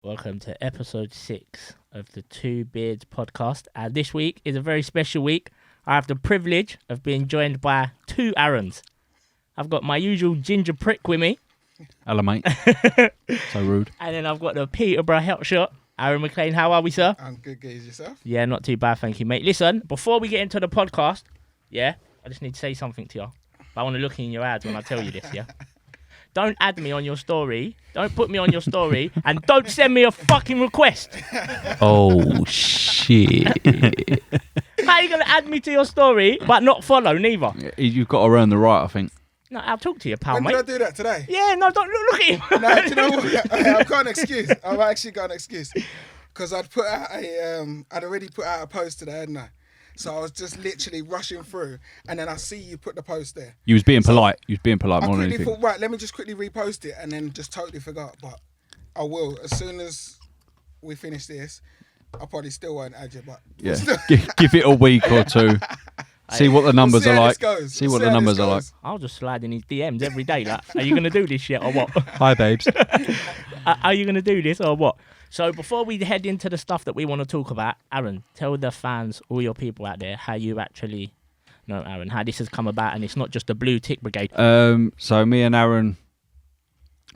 Welcome to episode 6 of the The2Beards podcast. And this week is a very special week. I have the privilege of being joined by two Aarons. I've got my usual ginger prick with me. Hello, mate. So rude. And then I've got the Peterborough hot shot, Aaron McLean. How are we, sir? I'm good, guys. Yourself? Yeah, not too bad, thank you, mate. Listen, before we get into the podcast, I just need to say something to you. But I want to look in your eyes when I tell you this, yeah? Don't add me on your story. Don't put me on your story. And don't send me a fucking request. Oh, shit. How are you going to add me to your story but not follow neither? You've got to earn the right, I think. No, I'll talk to you, pal, When mate. did I do that today? Yeah, no, don't look at him. No, do you know what? I've got an excuse. I've actually got an excuse. Because I'd already put out a post today, hadn't I? So I was just literally rushing through, and then I see you put the post there. You was being polite. You was being polite I more than quickly anything. thought, right, let me just quickly repost it, and then just totally forgot. But I will. As soon as we finish this, I probably still won't add you, but... Yeah. Give it a week or two. See what the numbers are like. See what the numbers are like. I'll just slide in his DMs every day. Like, are you going to do this shit or what? Hi, babes. Are you going to do this or what? So before we head into the stuff that we want to talk about, Aaron, tell the fans, all your people out there, how you actually know Aaron, how this has come about, and it's not just a blue tick brigade. So me and Aaron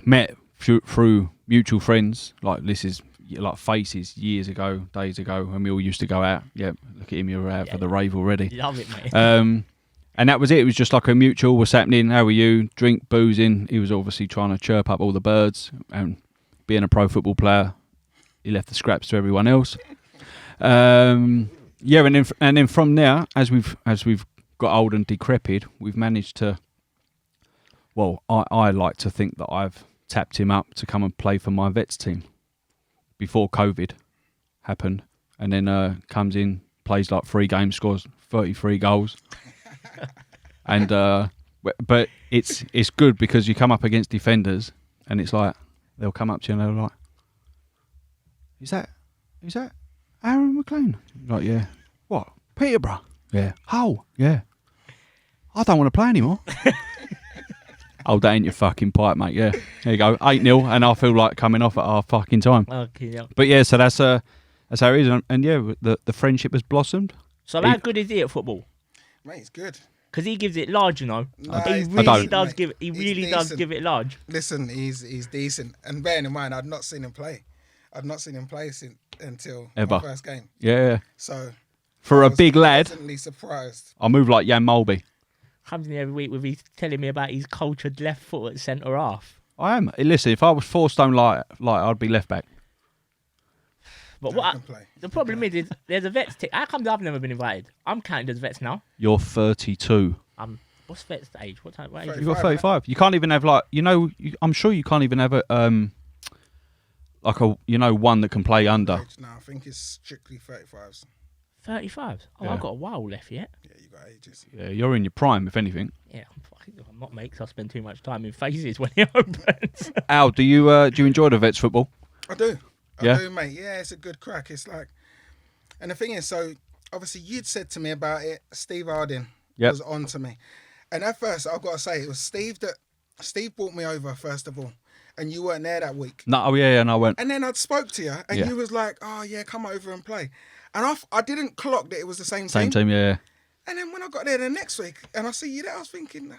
met through mutual friends. Like, this is like faces years ago, days ago, when we all used to go out. Yeah, look at him, you're out for the rave already. Love it, mate. And that was it. It was just like a mutual, what's happening, how are you, drink, boozing. He was obviously trying to chirp up all the birds, and being a pro football player, he left the scraps to everyone else. And then from there, as we've got old and decrepit, we've managed to. Well, I like to think that I've tapped him up to come and play for my vets team before COVID happened, and then comes in, plays like 3 games, scores 33 goals, and but it's good because you come up against defenders, and it's like they'll come up to you and they're like, Is that Aaron McLean? Like, yeah. What? Peterborough? Yeah. Hull? Yeah. I don't want to play anymore. Oh, that ain't your fucking pipe, mate. Yeah. There you go. 8-0, and I feel like coming off at our fucking time. Okay, yeah. But yeah, so that's how it is. And yeah, the friendship has blossomed. So how good is he at football? Mate, it's good. Because he gives it large, you know. No, He he's really decent, does mate. give it. He He's really does decent. give it large. Listen, he's decent. And bearing in mind, I'd not seen him play. I'd not seen him play until Ever. my first game. Yeah. So... For I a was big lad, pleasantly surprised. I move like Jan Mulby. Comes in every week with he's telling me about his cultured left foot at centre half. I am. Listen, if I was 4 stone light, I'd be left back. But I can play. the problem is there's a vets tick. How come I've never been invited? I'm counted as vets now. You're 32. What's vets age? What age? Thirty. You've got 35. You can't even have I'm sure you can't even have one that can play under. No, I think it's strictly 35s. 35. Oh, Yeah. I've got a while left yet. Yeah, you got ages. Yeah, you're in your prime, if anything. Yeah, I'm not mate 'cause I spend too much time in phases when it opens. Al, do you enjoy the vets football? I do. Yeah? I do, mate. Yeah, it's a good crack. It's like... And the thing is, so, obviously, you'd said to me about it. Steve Harding was on to me. And at first, I've got to say, it was Steve brought me over, first of all. And you weren't there that week. No, and I went. And then I'd spoke to you, and you was like, oh, yeah, come over and play. And I didn't clock that it was the same team. Same team, yeah. And then when I got there the next week, and I see you there, I was thinking...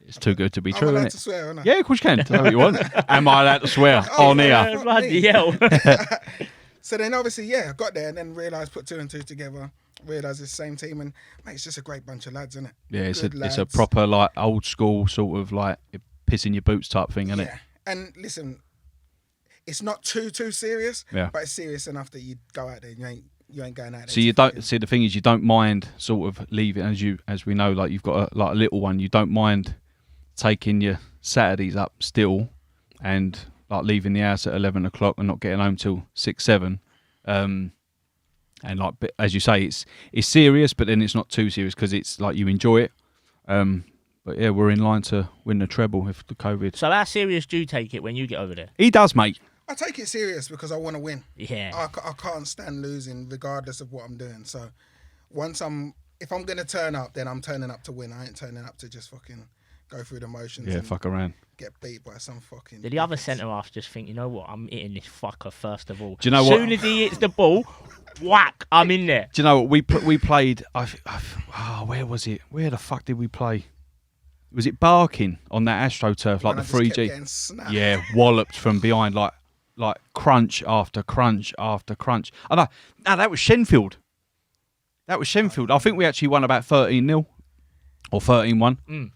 It's too good to be I'm true, allowed isn't to it? swear, aren't I? Yeah, of course you can. Tell what you want. Am I allowed to swear on here? Bloody hell. So then obviously, I got there and then realised, put 2 and 2 together, realised it's the same team, and mate, it's just a great bunch of lads, isn't it? Yeah, it's Good a lads. proper like old school sort of like pissing your boots type thing, isn't it? And listen, it's not too serious, Yeah. but it's serious enough that you go out there and you ain't going out there. So you don't see the thing is you don't mind sort of leaving as we know, like you've got a little one, you don't mind taking your Saturdays up still and like leaving the house at 11 o'clock and not getting home till 6-7, and like as you say, it's serious, but then it's not too serious because it's like you enjoy it. But yeah, we're in line to win the treble if the COVID. So how serious do you take it when you get over there? He does, mate. I take it serious because I want to win. Yeah. I can't stand losing regardless of what I'm doing. So if I'm going to turn up, then I'm turning up to win. I ain't turning up to just fucking go through the motions. Yeah, and fuck around. get beat by some fucking. Did the other centre half just think, you know what? I'm hitting this fucker first of all. Do you know as what? soon as he hits the ball, whack! I'm in there. Do you know what we played? Where was it? Where the fuck did we play? Was it Barking on that AstroTurf, like the 3G? Yeah, walloped from behind, like crunch after crunch after crunch. Oh, no, that was Shenfield. That was Shenfield. I think we actually won about 13-0 or 13-1.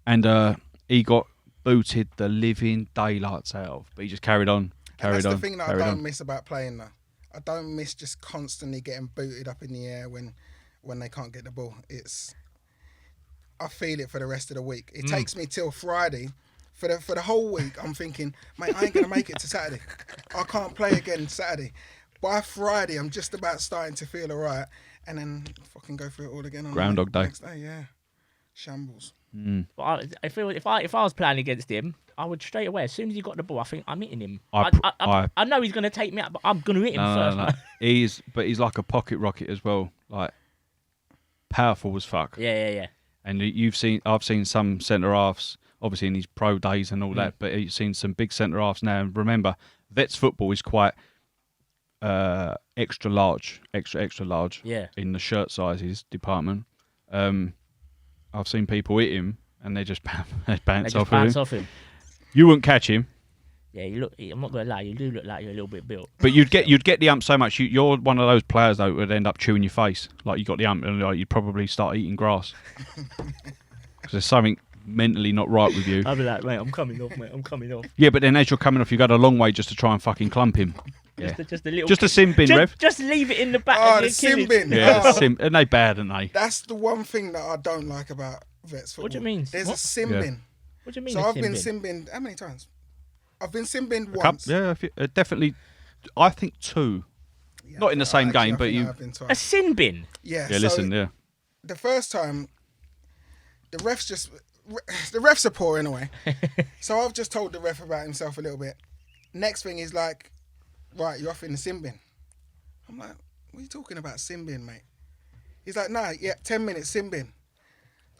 And he got booted the living daylights out of. But he just carried on. That's the thing that I don't miss about playing, though. I don't miss just constantly getting booted up in the air when they can't get the ball. I feel it for the rest of the week. It takes me till Friday. For the whole week, I'm thinking, mate, I ain't going to make it to Saturday. I can't play again Saturday. By Friday, I'm just about starting to feel all right. And then fucking go through it all again on Groundhog Day. Next day, yeah. Shambles. But I feel if I was playing against him, I would straight away, as soon as he got the ball, I think I'm hitting him. I know he's going to take me out, but I'm going to hit him first. No. He's like a pocket rocket as well. Like, powerful as fuck. Yeah. And I've seen some centre halves, obviously in his pro days and all that, but you've seen some big centre halves now. And remember, Vets football is quite extra large in the shirt sizes department. I've seen people hit him and they just bounce off him. You wouldn't catch him. Yeah, I'm not gonna lie, you do look like you're a little bit built. But you'd get the ump so much. You're one of those players though who would end up chewing your face. Like you got the ump and like, you'd probably start eating grass. Because there's something mentally not right with you. I'd be like, mate, I'm coming off. Yeah, but then as you're coming off, you go a long way just to try and fucking clump him. Yeah. Just a sin bin, Rev. Just leave it in the back. Oh, the sin bin. Yeah, and they bad, aren't they? That's the one thing that I don't like about Vets football. What do you mean? There's a sin bin. What do you mean? So I've been sin binned. How many times? I've been sin binned once. Definitely. I think 2. Yeah, not in the same game, but you. A sin bin. Yeah. Yeah. Listen. Yeah. The first time, the refs are poor anyway. So I've just told the ref about himself a little bit. Next thing is like, right, you're off in the sin bin. I'm like, what are you talking about, sin bin, mate? He's like, nah, 10 minutes sin bin.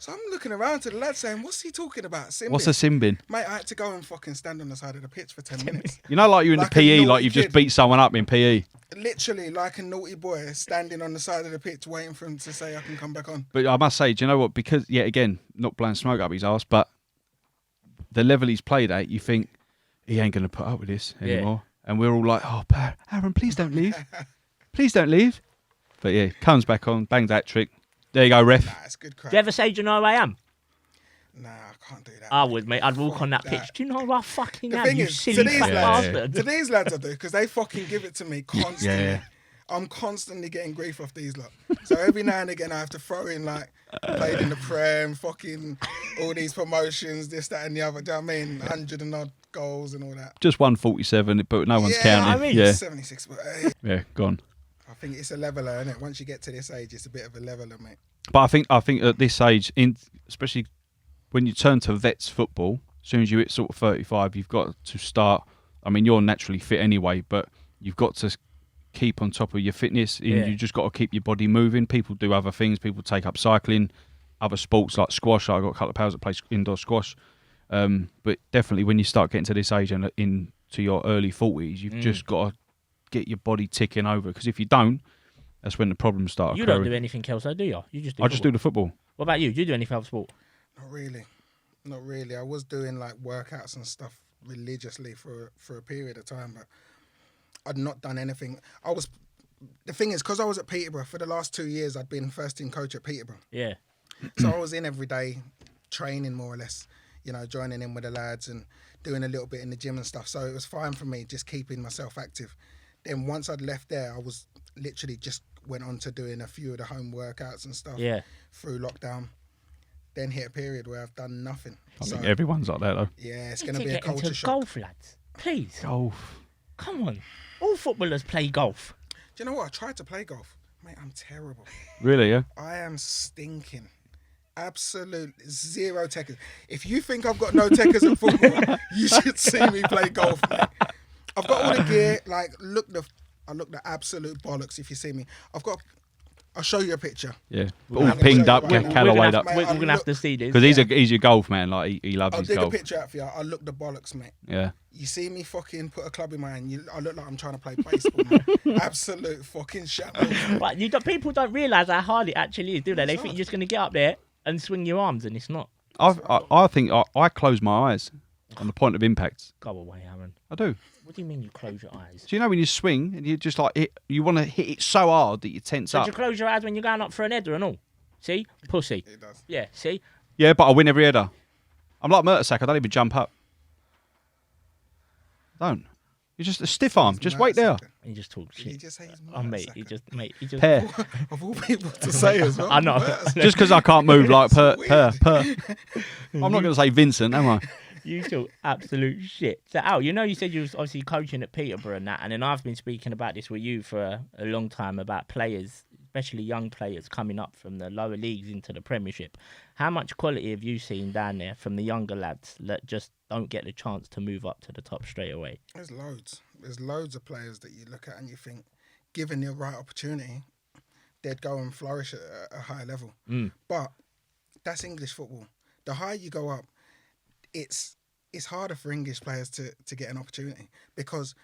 So I'm looking around to the lad saying, what's he talking about, sin bin? What's a sin bin? Mate, I had to go and fucking stand on the side of the pitch for 10 minutes. You know, like you're in the PE, like you've just beat someone up in PE. Literally like a naughty boy standing on the side of the pitch waiting for him to say I can come back on. But I must say, do you know what? Because, yet again, not blowing smoke up his arse, but the level he's played at, you think he ain't going to put up with this anymore. Yeah. And we're all like, oh, Aaron, please don't leave. Please don't leave. But yeah, comes back on, bangs that trick. There you go, ref. Nah, it's good crap. Do you ever say, do you know who I am? Nah, I can't do that. I would, mate. I'd walk on that pitch. Do you know who I fucking am, you silly fat bastard? To these lads I do, because they fucking give it to me constantly. Yeah. I'm constantly getting grief off these lot. So every now and again I have to throw in like, played in the Prem, fucking all these promotions, this, that and the other. Do you know what I mean? 100 and odd goals and all that. Just 147, but no one's counting. I mean, yeah. 76. But, yeah, gone. I think it's a leveler, isn't it? Once you get to this age, it's a bit of a leveler, mate. But I think at this age, especially when you turn to Vets football, as soon as you hit sort of 35, you've got to start. I mean, you're naturally fit anyway, but you've got to keep on top of your fitness. You just got to keep your body moving. People do other things. People take up cycling, other sports like squash. I've got a couple of pals that play indoor squash. But definitely when you start getting to this age and into your early 40s, you've just got to get your body ticking over. Because if you don't, that's when the problems start occurring. You don't do anything else, though, do you? I just do the football. What about you? Do you do anything else sport? Not really. I was doing like workouts and stuff religiously for a period of time, but I'd not done anything. The thing is, because I was at Peterborough for the last 2 years, I'd been first team coach at Peterborough. Yeah. So I was in every day, training more or less, joining in with the lads and doing a little bit in the gym and stuff. So it was fine for me, just keeping myself active. Then once I'd left there, I was literally just went on to doing a few of the home workouts and stuff through lockdown. Then hit a period where I've done nothing. I think everyone's like that, though. Yeah, it's going to be a culture shock. Golf, lads. Please. Golf. Come on. All footballers play golf. Do you know what? I tried to play golf. Mate, I'm terrible. Really, yeah? I am stinking. Absolute zero techers. If you think I've got no techers in football, you should see me play golf, mate. I've got all the gear. Like, I look the absolute bollocks if you see me. I've got I'll show you a picture. Yeah, I'm all gonna pinged show up, you right now. Callawayed up. Mate, We're I'll going to have look- to see this. Because he's your golf man. Like he loves I'll his dig a golf. picture out for you. I'll look the bollocks, mate. Yeah. You see me fucking put a club in my hand, I look like I'm trying to play baseball, man. Absolute fucking shambles. But people don't realise how hard it actually is, do they? They It's think hard. you're just going to get up there and swing your arms, and it's not. I think I close my eyes on the point of impact. Go away, Aaron. I do. What do you mean you close your eyes? Do you know when you swing and you just like you want to hit it so hard that you tense So up? you close your eyes when you're going up for an header and all? See? Pussy. It does. Yeah, see? Yeah, but I win every header. I'm like Mertesacker. I don't even jump up. Don't. You're just a stiff arm. Just wait there. And you just talk Did he shit. just say he's Oh, mate, he Mertesacker? just... Pair. Of all people to say as well. I know. Just because I can't move like per. Weird. I'm not going to say Vincent, am I? You talk absolute shit. So, Al, you know you said you was obviously coaching at Peterborough and that, and then I've been speaking about this with you for a long time about players, especially young players coming up from the lower leagues into the Premiership. How much quality have you seen down there from the younger lads that just don't get the chance to move up to the top straight away? There's loads. There's loads of players that you look at and you think, given the right opportunity, they'd go and flourish at a high level. But that's English football. The higher you go up, it's harder for English players to get an opportunity because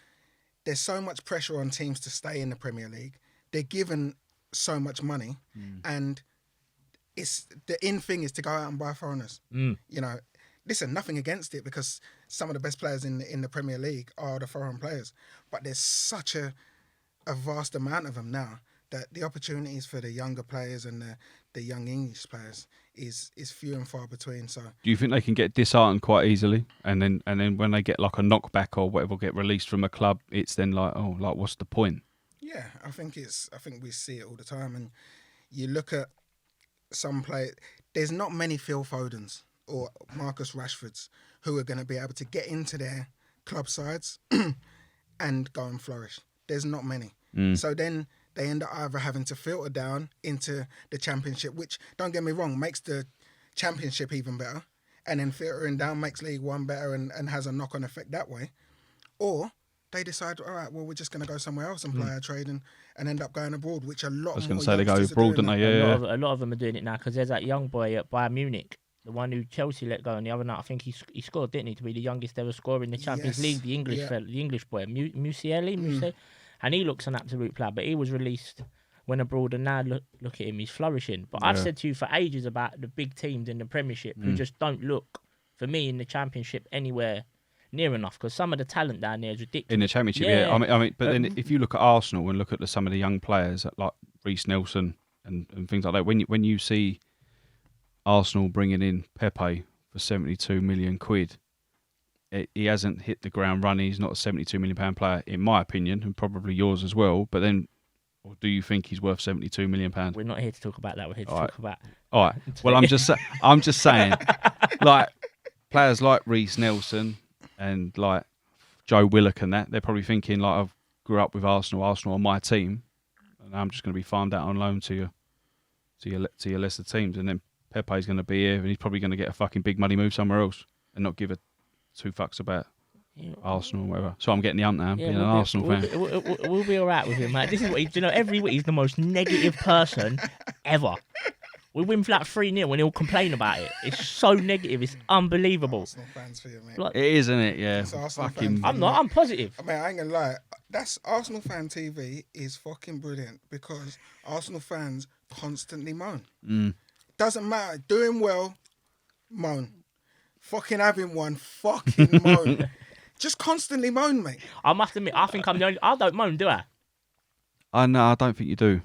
there's so much pressure on teams to stay in the Premier League. They're given so much money, and it's the in thing is to go out and buy foreigners. You know, listen, nothing against it because some of the best players in the Premier League are the foreign players, but there's such a vast amount of them now that the opportunities for the younger players and the young English players is few and far between. So Do you think they can get disheartened quite easily, and then when they get like a knockback or whatever, get released from a club, it's then like, oh, like what's the point? yeah, I think we see it all the time, and you look at some players. There's not many Phil Fodens or Marcus Rashfords who are going to be able to get into their club sides and go and flourish. There's not many. So then they end up either having to filter down into the Championship, which, don't get me wrong, makes the Championship even better, and then filtering down makes League One better and has a knock-on effect that way. Or they decide, all right, well, we're just going to go somewhere else and play our trade and end up going abroad, which a lot I was more going to say they go youngsters are abroad, doing don't now. they? Yeah, A lot of them are doing it now because there's that young boy at Bayern Munich, the one who Chelsea let go on the other night. I think he scored, didn't he, to be the youngest ever scorer in the Champions Yes. League, the English Yeah. fella, the English boy, Musieli, and he looks an absolute player. But he was released, went abroad, and now look at him, he's flourishing. But I've said to you for ages about the big teams in the Premiership who just don't look, for me, in the Championship anywhere near enough because some of the talent down there is ridiculous. in the Championship. Yeah. Yeah, I mean, but then if you look at Arsenal and look at some of the young players like Reece Nelson and things like that, when you see Arsenal bringing in Pepe for 72 million quid, he hasn't hit the ground running. He's not a 72 million pound player, in my opinion, and probably yours as well. But then, or do you think he's worth 72 million pounds? We're not here to talk about that. We're here to All right. talk about. All right. Well, I'm just saying, like players like Reece Nelson and like Joe Willock and that, they're probably thinking like, I've grew up with Arsenal are my team, and I'm just going to be farmed out on loan to your lesser teams, and then Pepe's going to be here, and he's probably going to get a fucking big money move somewhere else and not give a two fucks about Arsenal or whatever. So I'm getting the hump now, being an Arsenal fan. We'll be all right with him, mate. This is what every week he's the most negative person ever. We win flat 3-0 and he'll complain about it. It's so negative. It's unbelievable. Arsenal fans for you, mate. Like, It is, isn't it? Yeah. It's Arsenal Fucking. fans. I'm not. I'm positive. I mean, I ain't gonna lie. That's Arsenal fan TV is fucking brilliant because Arsenal fans constantly moan. Doesn't matter. Doing well, moan. Fucking having one, fucking moan. Just constantly moan, mate. I must admit, I think I'm the only. I don't moan, do I? I know. I don't think you do.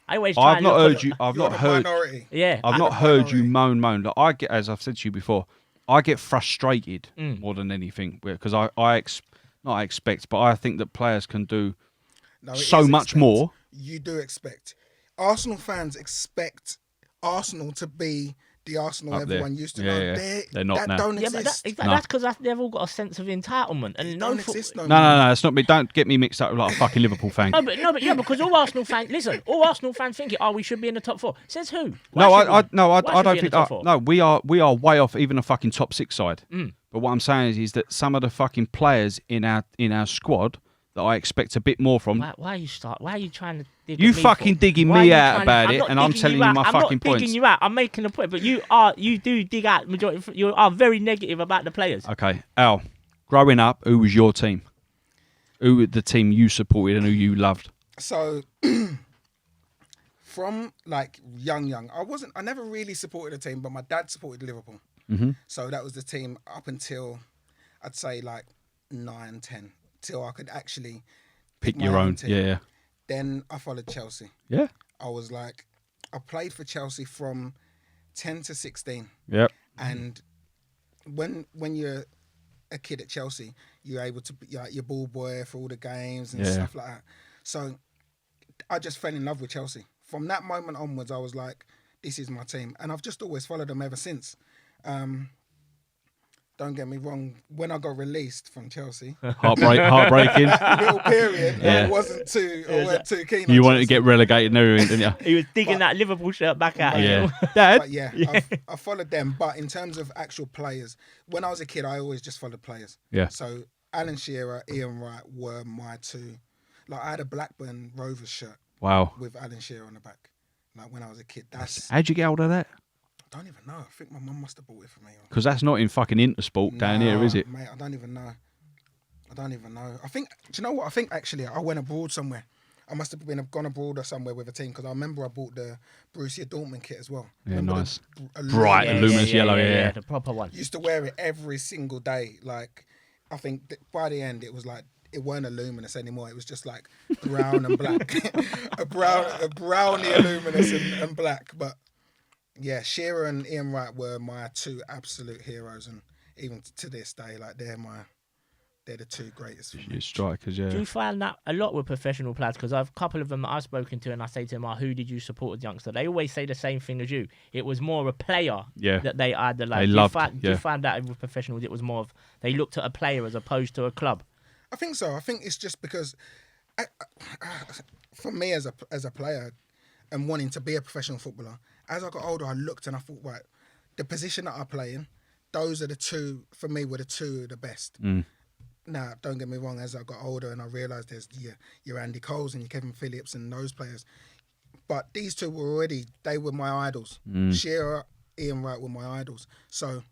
I always try I've and not look heard at- you. I've You're not the heard. minority. Yeah. I've not heard you moan. Like, I get, as I've said to you before, I get frustrated more than anything because I expect, but I think that players can do No, it so is much expect. more. You do expect. Arsenal fans expect Arsenal to be the Arsenal Up there. everyone used to Yeah, know. yeah. They're not that now. don't Yeah, but exist. that's because they've all got a sense of entitlement and don't exist no more. No, it's not me. Don't get me mixed up with like a fucking Liverpool fan. No, but yeah, because all Arsenal fans all Arsenal fans think we should be in the top 4. Says who? No, Why should I we? don't Why should we think in the top that. four? No, we are way off even a fucking top 6 side. But what I'm saying is that some of the fucking players in our squad, that I expect a bit more from. Why are you trying to dig You at me fucking for? digging Why are me you out trying about to, it, and I'm digging telling you out. my fucking I'm not points. digging you out. I'm making a point, but you do dig out majority. You are very negative about the players. Okay, Al, growing up, who was your team? Who was the team you supported and who you loved? So from like young, I never really supported a team, but my dad supported Liverpool. Mm-hmm. So that was the team up until I'd say like 9, 10, till I could actually Pick my your own. team. Yeah. Then I followed Chelsea. Yeah. I played for Chelsea from 10 to 16. Yep. And when you're a kid at Chelsea, you're able to be like your ball boy for all the games and stuff like that. So I just fell in love with Chelsea. From that moment onwards, I was like, this is my team. And I've just always followed them ever since. Don't get me wrong, when I got released from Chelsea, Heartbreaking. that little period, Yeah. I wasn't too keen on You wanted Chelsea. to get relegated and everything, didn't you? He was digging that Liverpool shirt back out. Yeah. Dad. But yeah, I followed them. But in terms of actual players, when I was a kid, I always just followed players. Yeah. So Alan Shearer, Ian Wright were my two. Like I had a Blackburn Rovers shirt Wow. with Alan Shearer on the back. Like when I was a kid. How'd you get hold of that? I don't even know. I think my mum must have bought it for me. Because that's not in fucking Intersport down here, is it? Mate, I don't even know. I think, do you know what? I think actually I went abroad somewhere. I must have gone abroad or somewhere with a team because I remember I bought the Borussia Dortmund kit as well. Yeah, Remember nice. Bright and luminous yellow, yeah. The proper one. Used to wear it every single day. Like, I think that by the end it was like, it weren't a luminous anymore. It was just like brown and black. a brownie luminous and black. But yeah, Shearer and Ian Wright were my two absolute heroes. And even to this day, like they're the two greatest. Your strikers, yeah. Do you find that a lot with professional players? Because I've a couple of them that I've spoken to, and I say to them, who did you support as a youngster? They always say the same thing as you. It was more a player that they idolized. Do you find that with professionals, it was more of they looked at a player as opposed to a club? I think so. I think it's just because, for me as a player and wanting to be a professional footballer, as I got older, I looked and I thought, right, the position that I play in, those are the two, for me, were the two of the best. Now, don't get me wrong, as I got older and I realised there's your Andy Coles and your Kevin Phillips and those players. But these two they were my idols. Shearer, Ian Wright were my idols. So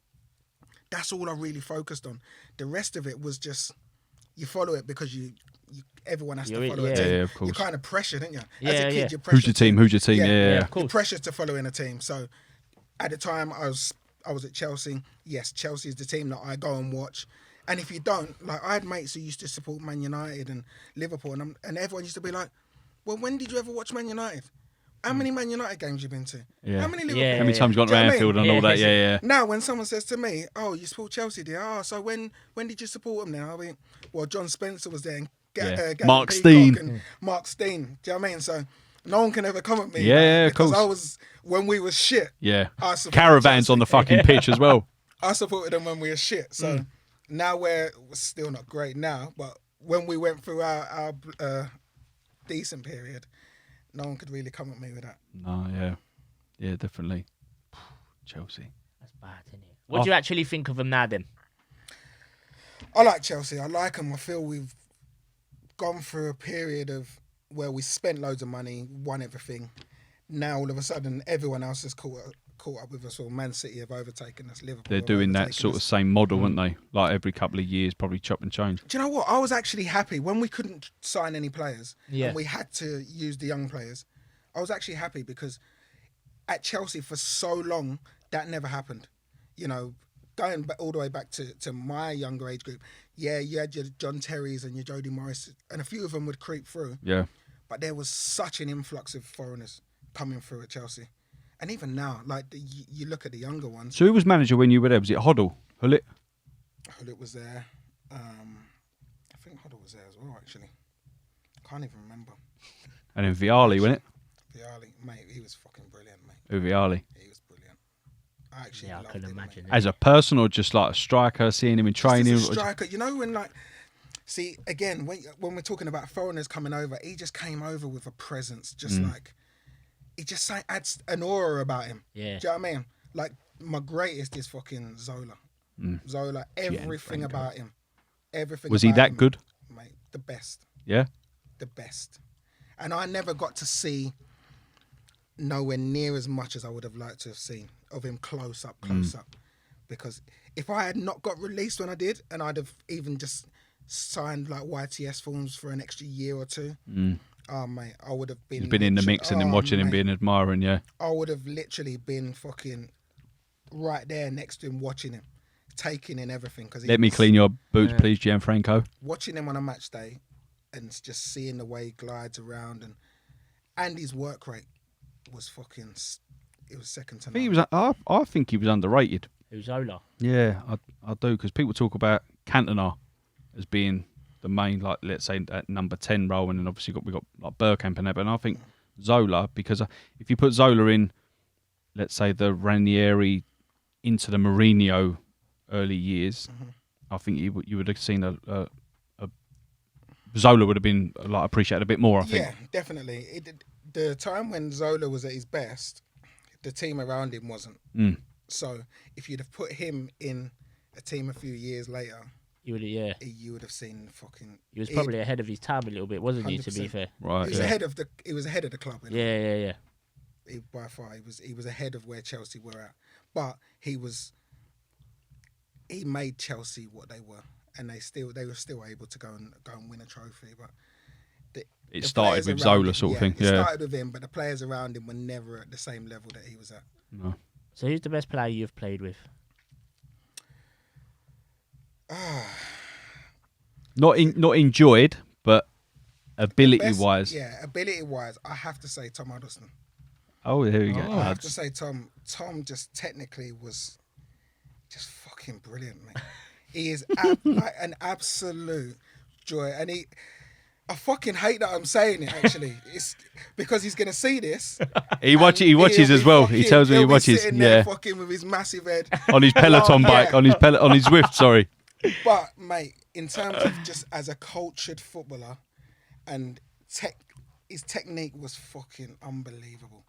that's all I really focused on. The rest of it was just, you follow it because everyone has to follow a team. Yeah, of course. You're kind of pressured, aren't you? Yeah, As a kid, yeah. you're pressured. Who's your team? Yeah. Of course. You're pressured to follow in a team. So at the time I was at Chelsea. Yes, Chelsea is the team that I go and watch. And if you don't, like I had mates who used to support Man United and Liverpool, and everyone used to be like, well, when did you ever watch Man United? How many Man United games you been to? Yeah. How many Liverpool? Yeah. How many times you gone to Anfield and all that? Yeah. Now, when someone says to me, "Oh, you support Chelsea, dear," so when did you support them? Then I'll be, well, John Spencer was there, and Gary Mark Peacock Stein. and Mark Stein. Do you know what I mean? So no one can ever come at me. Yeah, of because course. I was when we was shit. Yeah. I supported Caravans Chelsea. on the fucking pitch as well. I supported them when we were shit. So now we're still not great now, but when we went through our decent period, no one could really come at me with that. No, yeah, definitely. Chelsea. That's bad, isn't it? What do you actually think of them now, then? I like Chelsea. I like them. I feel we've gone through a period of where we spent loads of money, won everything. Now all of a sudden, everyone else has caught up with us. Or Man City have overtaken us. Liverpool. They're have doing that overtaken sort of us. same model, aren't they? Like every couple of years, probably chop and change. Do you know what? I was actually happy when we couldn't sign any players Yeah. and we had to use the young players. I was actually happy because at Chelsea for so long, that never happened. You know, going all the way back to my younger age group, yeah, you had your John Terrys and your Jody Morris, and a few of them would creep through. Yeah. But there was such an influx of foreigners coming through at Chelsea. And even now, like you look at the younger ones. So who was manager when you were there? Was it Hoddle? Hullet? Hullet was there. I think Hoddle was there as well, actually. Can't even remember. And then Viali, wasn't it? Viali, mate, he was fucking brilliant, mate. Who, Viali? He was brilliant. I actually I loved can him, imagine. mate. As a person or just like a striker, seeing him in training? Just as a striker, you know when like, see again when we're talking about foreigners coming over, he just came over with a presence, just like he just adds an aura about him. Yeah. Do you know what I mean? Like my greatest is fucking Zola. Zola, everything about him, everything. Was he about that him, good? mate? The best. Yeah. The best. And I never got to see nowhere near as much as I would have liked to have seen of him close up. Because if I had not got released when I did, and I'd have even just signed like YTS forms for an extra year or two, oh mate, I would have been. You've been in the mix and then watching him being admiring, yeah. I would have literally been fucking right there next to him, watching him, taking in everything. Let me clean your boots, please, Gianfranco. Watching him on a match day, and just seeing the way he glides around, and his work rate was fucking. It was second to none. I think he was underrated. Who's Zola? Yeah, I do, because people talk about Cantona as being the main, like, let's say, at number 10 role, and then obviously we got like Bergkamp and that, but I think Zola, because if you put Zola in, let's say, the Ranieri into the Mourinho early years, I think you would have seen a Zola would have been like appreciated a bit more, I think. Yeah, definitely. The time when Zola was at his best, the team around him wasn't. So if you'd have put him in a team a few years later, you would have seen fucking. He was probably ahead of his time a little bit, wasn't 100%. He? To be fair, right? He was ahead of the. He was ahead of the club. Yeah. By far, he was ahead of where Chelsea were at, but he made Chelsea what they were, and they were still able to go and win a trophy. But it started with Zola, sort of thing. It started with him, but the players around him were never at the same level that he was at. No. So who's the best player you've played with? Not enjoyed, but ability-wise. Ability-wise, I have to say Tom Huddleston. Oh, there we go. I have to say Tom. Tom just technically was just fucking brilliant, mate. He is like an absolute joy, and I fucking hate that I'm saying it. Actually, it's because he's gonna see this. He watches as well. He tells me he watches. There fucking with his massive head on his Peloton bike, on his Zwift. Sorry. But mate, in terms of just as a cultured footballer, and his technique was fucking unbelievable.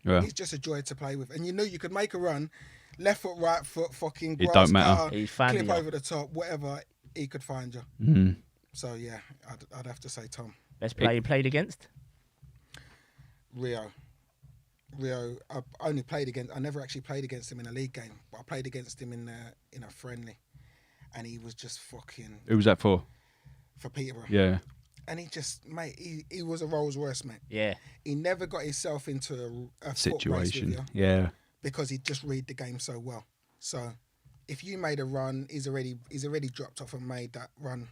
Yeah. He's just a joy to play with, and you knew you could make a run, left foot, right foot, fucking. It don't matter. Clip over the top, whatever, he could find you. Mm-hmm. So yeah, I'd have to say Tom. Best player you played against? Rio, I never actually played against him in a league game, but I played against him in a friendly, and he was just fucking. Who was that for? For Peterborough. Yeah. And he just, mate, he was a Rolls Royce, mate. Yeah. He never got himself into a situation. Foot race with you, yeah. Because he'd just read the game so well. So if you made a run, he's already dropped off and made that run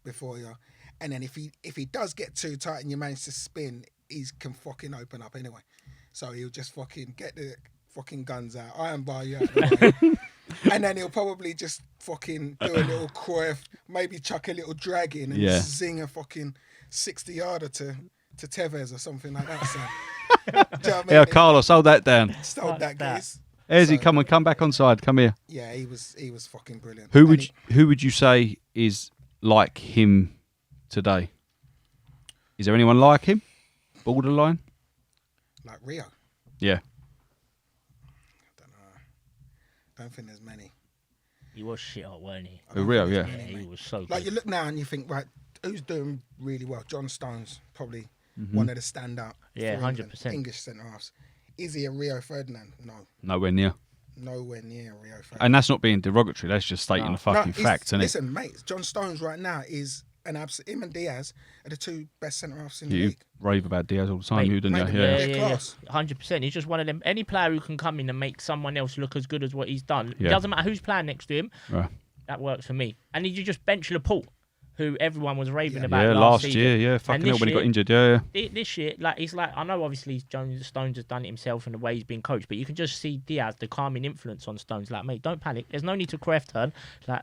before you. And then if he does get too tight and you manage to spin, he can fucking open up anyway. So he'll just fucking get the fucking guns out, iron bar you out of the way. And then he'll probably just fucking do a little Cruyff, maybe chuck a little drag in and zing a fucking 60-yarder to Tevez or something like that. So, do you know what I mean? Yeah, Carlos, hold that down. Hold that, guys. Ezzy, come back on side. Come here. Yeah, he was fucking brilliant. Who would you say is like him today? Is there anyone like him? Borderline? Like Rio? Yeah. I don't think there's many. He was shit hot, weren't he? Rio, yeah. He was so good. Like you look now and you think, right, who's doing really well? John Stones, probably one of the standout. Yeah, 100%. English centre halves. Is he a Rio Ferdinand? No. Nowhere near. Nowhere near Rio Ferdinand. And that's not being derogatory. That's just stating the fucking fact, isn't it? Listen, mate, John Stones right now is an absolute. Him and Diaz are the two best centre halves in the league. Rave about Diaz all the time, you didn't you? Yeah. 100%. He's just one of them. Any player who can come in and make someone else look as good as what he's done. It doesn't matter who's playing next to him. Right. That works for me. And did you just bench Laporte, who everyone was raving about last season? Year, fucking hell when he got injured, yeah. This year, I know obviously Stones has done it himself and the way he's been coached, but you can just see Diaz, the calming influence on Stones. Like, mate, don't panic. There's no need to Cruyff turn. Like,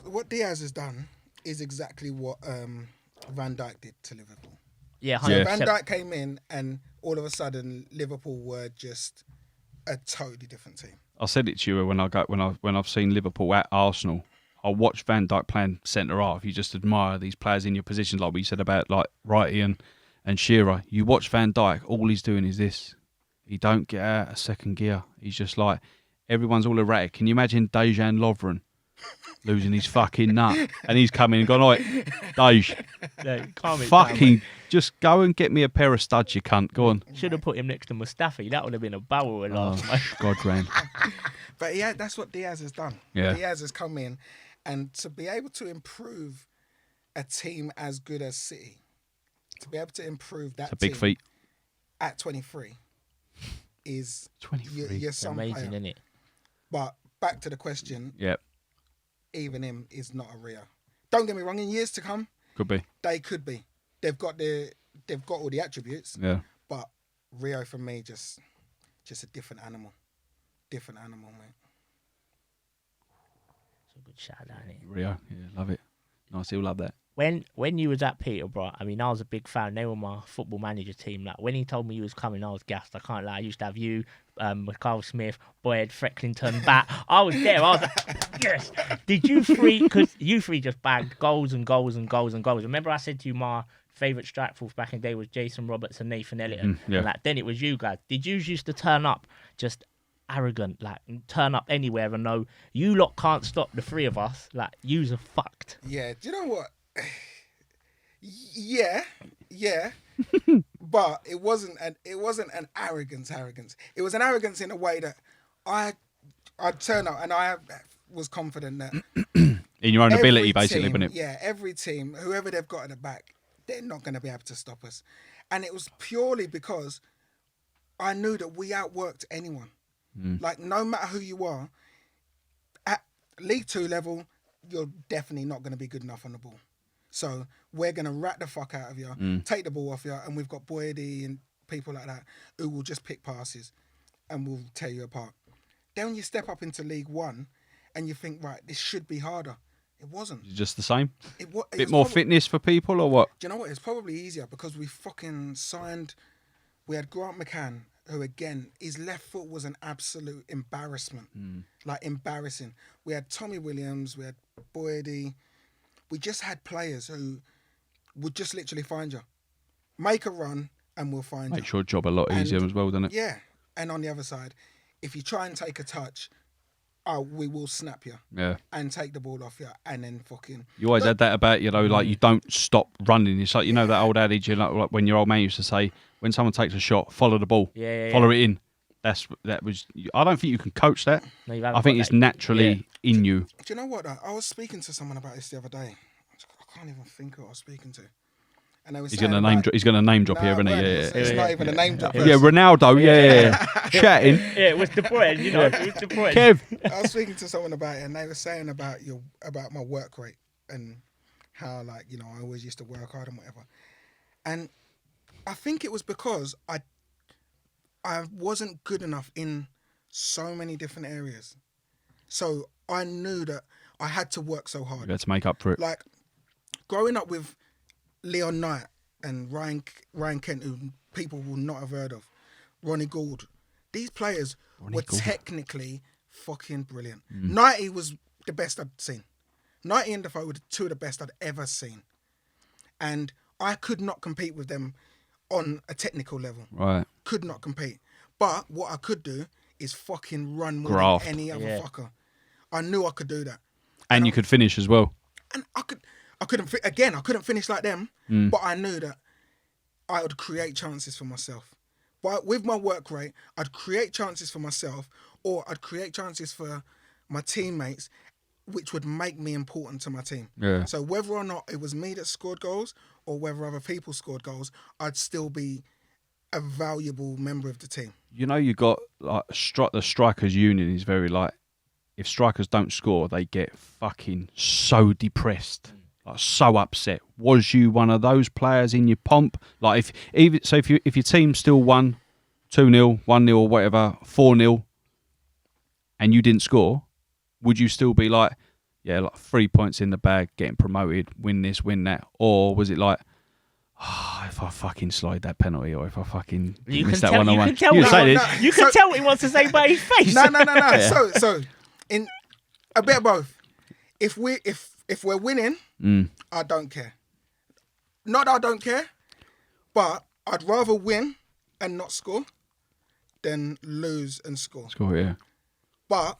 what Diaz has done is exactly what Van Dijk did to Liverpool. Yeah, 100%. So Van Dijk came in and all of a sudden Liverpool were just a totally different team. I said it to you when I've seen Liverpool at Arsenal. I watch Van Dijk playing centre half. You just admire these players in your positions, like we said about like Wrighty and Shearer. You watch Van Dijk, all he's doing is this. He don't get out a second gear. He's just like, everyone's all erratic. Can you imagine Dejan Lovren losing his fucking nut, and he's coming and gone, "Oi, Dage, No, calm it down, fucking mate. just go and get me a pair of studs, you cunt. Go on." Should have put him next to Mustafi. That would have been a barrel of laughs, mate. God, ran. But yeah, that's what Diaz has done. Yeah. Diaz has come in, and to be able to improve a team as good as City, to be able to improve that It's a big team feat. at 23 is 23. you're some Amazing, player. isn't it? But back to the question, Yep, even him is not a Rio. Don't get me wrong, in years to come, could be. they could be. They've got all the attributes, Yeah, but Rio for me just a different animal. Different animal, mate. It's a good shout out, isn't it? Rio. Yeah, love it. Nice, he'll love that. When you was at Peterborough, I mean, I was a big fan. They were my football manager team. Like when he told me he was coming, I was gassed. I can't lie. I used to have you, Michael Smith, Boyd, Frecklington, Bat. I was there. I was like, yes. Did you three? Because you three just bagged goals and goals and goals and goals. Remember, I said to you, my favourite strike force back in the day was Jason Roberts and Nathan Elliott. yeah. And like then it was you guys. Did you used to turn up just arrogant, like turn up anywhere and know you lot can't stop the three of us? Like yous are fucked. Yeah, do you know what? Yeah. But it wasn't an arrogance. It was an arrogance in a way that I'd turn up and I was confident that In your own ability, every basically, team, wasn't it? Yeah, every team, whoever they've got at the back, they're not going to be able to stop us. And it was purely because I knew that we outworked anyone. Like, no matter who you are, at League 2 level, you're definitely not going to be good enough on the ball. So we're going to rat the fuck out of you, take the ball off you, and we've got Boydie and people like that who will just pick passes and will tear you apart. Then when you step up into League 1 and you think, right, this should be harder. It wasn't. Just the same. It was Bit more fitness for people, or what? Do you know what? It's probably easier because we fucking signed. We had Grant McCann, who again, his left foot was an absolute embarrassment. Like embarrassing. We had Tommy Williams, we had Boydie. We just had players who would just literally find you. Make a run and we'll find you. Makes your job a lot easier as well, doesn't it? Yeah. And on the other side, if you try and take a touch, we will snap you. Yeah. And take the ball off you and then fucking... You always had that about, like you don't stop running. It's like, that old adage, like when your old man used to say, when someone takes a shot, follow the ball. Yeah. Follow it in. That was. I don't think you can coach that. No, you I haven't think got it's that. naturally in you. Do you know what? I was speaking to someone about this the other day. I can't even think who I was speaking to. And they were He's saying going to name drop. He's going to name drop No, here, isn't he? man, Yeah. it's not even a name drop. Yeah, Ronaldo. Yeah. Chatting. Yeah, it was De Bruyne, it was De Bruyne. Kev. I was speaking to someone about it, and they were saying about my work rate and how I always used to work hard and whatever. And I think it was because I wasn't good enough in so many different areas, so I knew that I had to work so hard. You had to make up for it. Like growing up with Leon Knight and Ryan Kent, who people will not have heard of, Ronnie Gould. These players were technically fucking brilliant. 90 was the best I'd seen. 90 and Defoe were two of the best I'd ever seen. And I could not compete with them on a technical level. Right. Could not compete. But what I could do is fucking run more Graft. than any other fucker. I knew I could do that. And you could finish as well. And I couldn't finish like them, but I knew that I would create chances for myself. But with my work rate, I'd create chances for myself, or I'd create chances for my teammates, which would make me important to my team. Yeah. So whether or not it was me that scored goals, or whether other people scored goals, I'd still be a valuable member of the team. You got like the strikers union is very like, if strikers don't score, they get fucking so depressed. Like so upset. Was you one of those players in your pomp? Like if your team still won 2-0, 1-0 or whatever, 4-0, and you didn't score, would you still be like, yeah, like 3 points in the bag, getting promoted, win this, win that? Or was it like, if I fucking slide that penalty, or if I fucking miss that one on one? You can tell what he wants to say by his face. No. So in a bit of both. If we're winning, I don't care. Not that I don't care, but I'd rather win and not score than lose and score. Score, yeah. But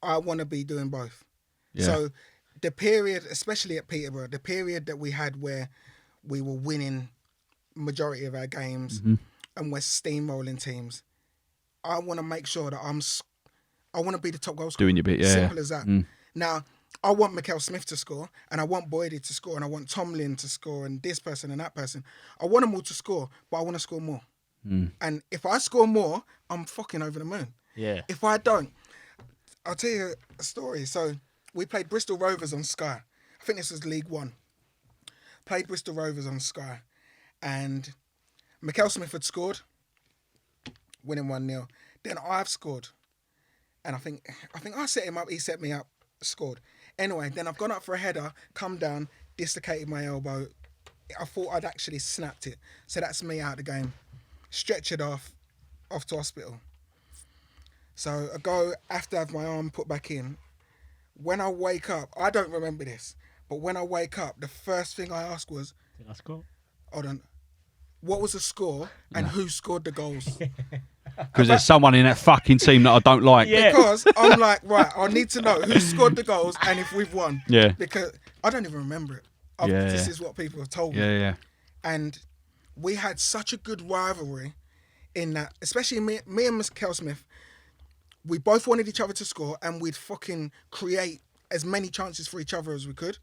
I want to be doing both. Yeah. So the period, especially at Peterborough, the period that we had where we were winning majority of our games and we're steamrolling teams, I want to make sure that I want to be the top goal scorer. Doing your bit, yeah. Simple as that. Now, I want Mikel Smith to score, and I want Boydie to score, and I want Tomlin to score, and this person and that person. I want them all to score, but I want to score more. And if I score more, I'm fucking over the moon. Yeah. If I don't, I'll tell you a story. So we played Bristol Rovers on Sky. I think this was League One. Played Bristol Rovers on Sky, and Mikel Smith had scored, winning 1-0. Then I've scored, and I think I set him up. He set me up, scored. Anyway, then I've gone up for a header, come down, dislocated my elbow. I thought I'd actually snapped it, so that's me out of the game. Stretchered off to hospital. So I go after I have my arm put back in. When I wake up, I don't remember this, but when I wake up, the first thing I asked was, Did I score? hold on, what was the score and who scored the goals? Because there's someone in that fucking team that I don't like. Yeah. Because I'm like, right, I need to know who scored the goals and if we've won. Yeah. Because I don't even remember it. This is what people have told me. Yeah. And we had such a good rivalry in that, especially me and Mikel Smith, we both wanted each other to score and we'd fucking create as many chances for each other as we could.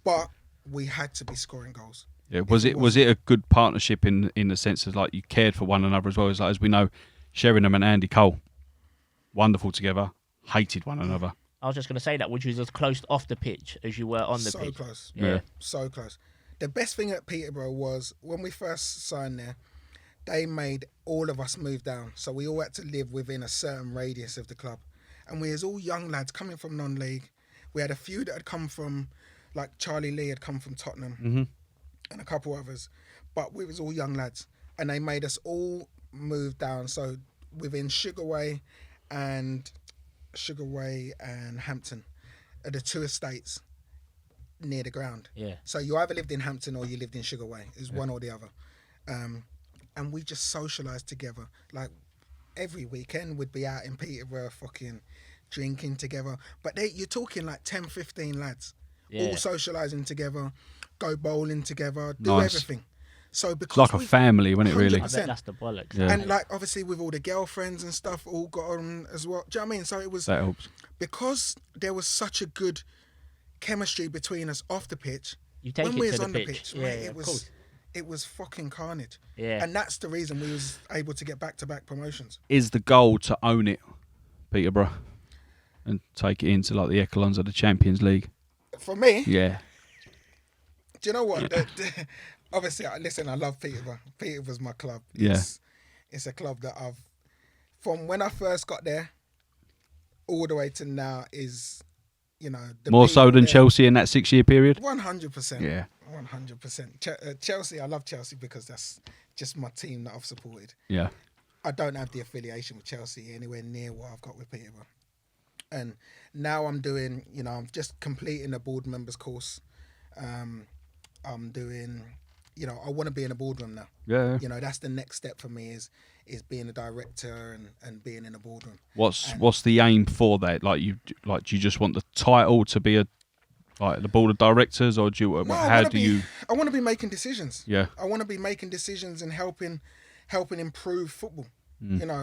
But we had to be scoring goals. Yeah, was it a good partnership in the sense of like you cared for one another as well as we know, Sheringham and Andy Cole, wonderful together, hated one another. I was just going to say that, which was as close off the pitch as you were on the pitch. So close. Yeah. So close. The best thing at Peterborough was when we first signed there, they made all of us move down. So we all had to live within a certain radius of the club. And we was all young lads coming from non-league. We had a few that had come from, like Charlie Lee had come from Tottenham and a couple others. But we was all young lads. And they made us all move down. So within Sugarway and Hampton are the two estates near the ground. Yeah. So you either lived in Hampton or you lived in Sugarway. It was one or the other. And we just socialised together. Like every weekend we'd be out in Peterborough fucking drinking together. But you're talking like 10, 15 lads. Yeah. All socialising together, go bowling together, do Nice. everything. So because It's like a family, wasn't it, really? I bet that's the bollocks. Yeah. And like obviously with all the girlfriends and stuff all got on as well. Do you know what I mean? So it was That helps. because there was such a good chemistry between us off the pitch. You take when it we to was the on pitch. the pitch, Yeah, mate, yeah, it of was course. it was fucking carnage. Yeah. And that's the reason we was able to get back-to-back promotions. Is the goal to own it, Peterborough, and take it into like the echelons of the Champions League? For me, Yeah. do you know what? Obviously, listen, I love Peterborough. Peterborough's my club. Yeah. It's a club that from when I first got there, all the way to now is, the More so people than there. Chelsea in that 6-year period? 100%. Yeah. 100%. Chelsea, I love Chelsea because that's just my team that I've supported. Yeah. I don't have the affiliation with Chelsea anywhere near what I've got with Peterborough. And now I'm doing, I'm just completing a board members course. I'm doing, I want to be in a boardroom now. Yeah. That's the next step for me is being a director and being in a boardroom. What's the aim for that? Do you just want the title to be the board of directors, or do you? No, how do you? I want to be making decisions. Yeah. I want to be making decisions and helping improve football.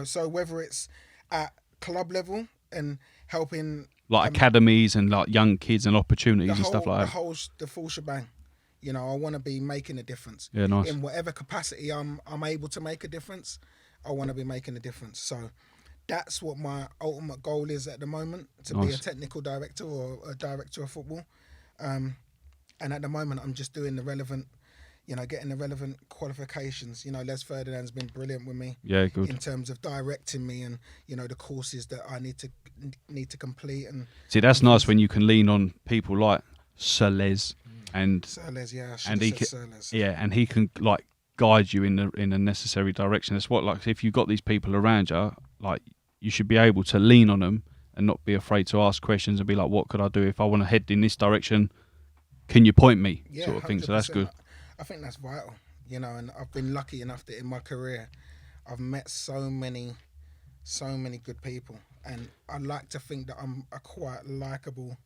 So whether it's at club level and helping academies and young kids and opportunities and stuff like that. The full shebang. I want to be making a difference. Yeah, nice. In whatever capacity I'm able to make a difference, I want to be making a difference. So that's what my ultimate goal is at the moment, to be a technical director or a director of football. And at the moment, I'm just doing the relevant, getting the relevant qualifications. Les Ferdinand's been brilliant with me. Yeah, good. In terms of directing me and, the courses that I need to complete. And see, that's nice when you can lean on people like Sir Les and Sir Les, yeah, and he can, Sir Les. yeah, and he can guide you in the necessary direction. It's what if you've got these people around you, you should be able to lean on them and not be afraid to ask questions and be like, what could I do if I want to head in this direction? Can you point me? Yeah, sort of thing. So that's 100%. good. I think that's vital, and I've been lucky enough that in my career, I've met so many good people, and I like to think that I'm a quite likable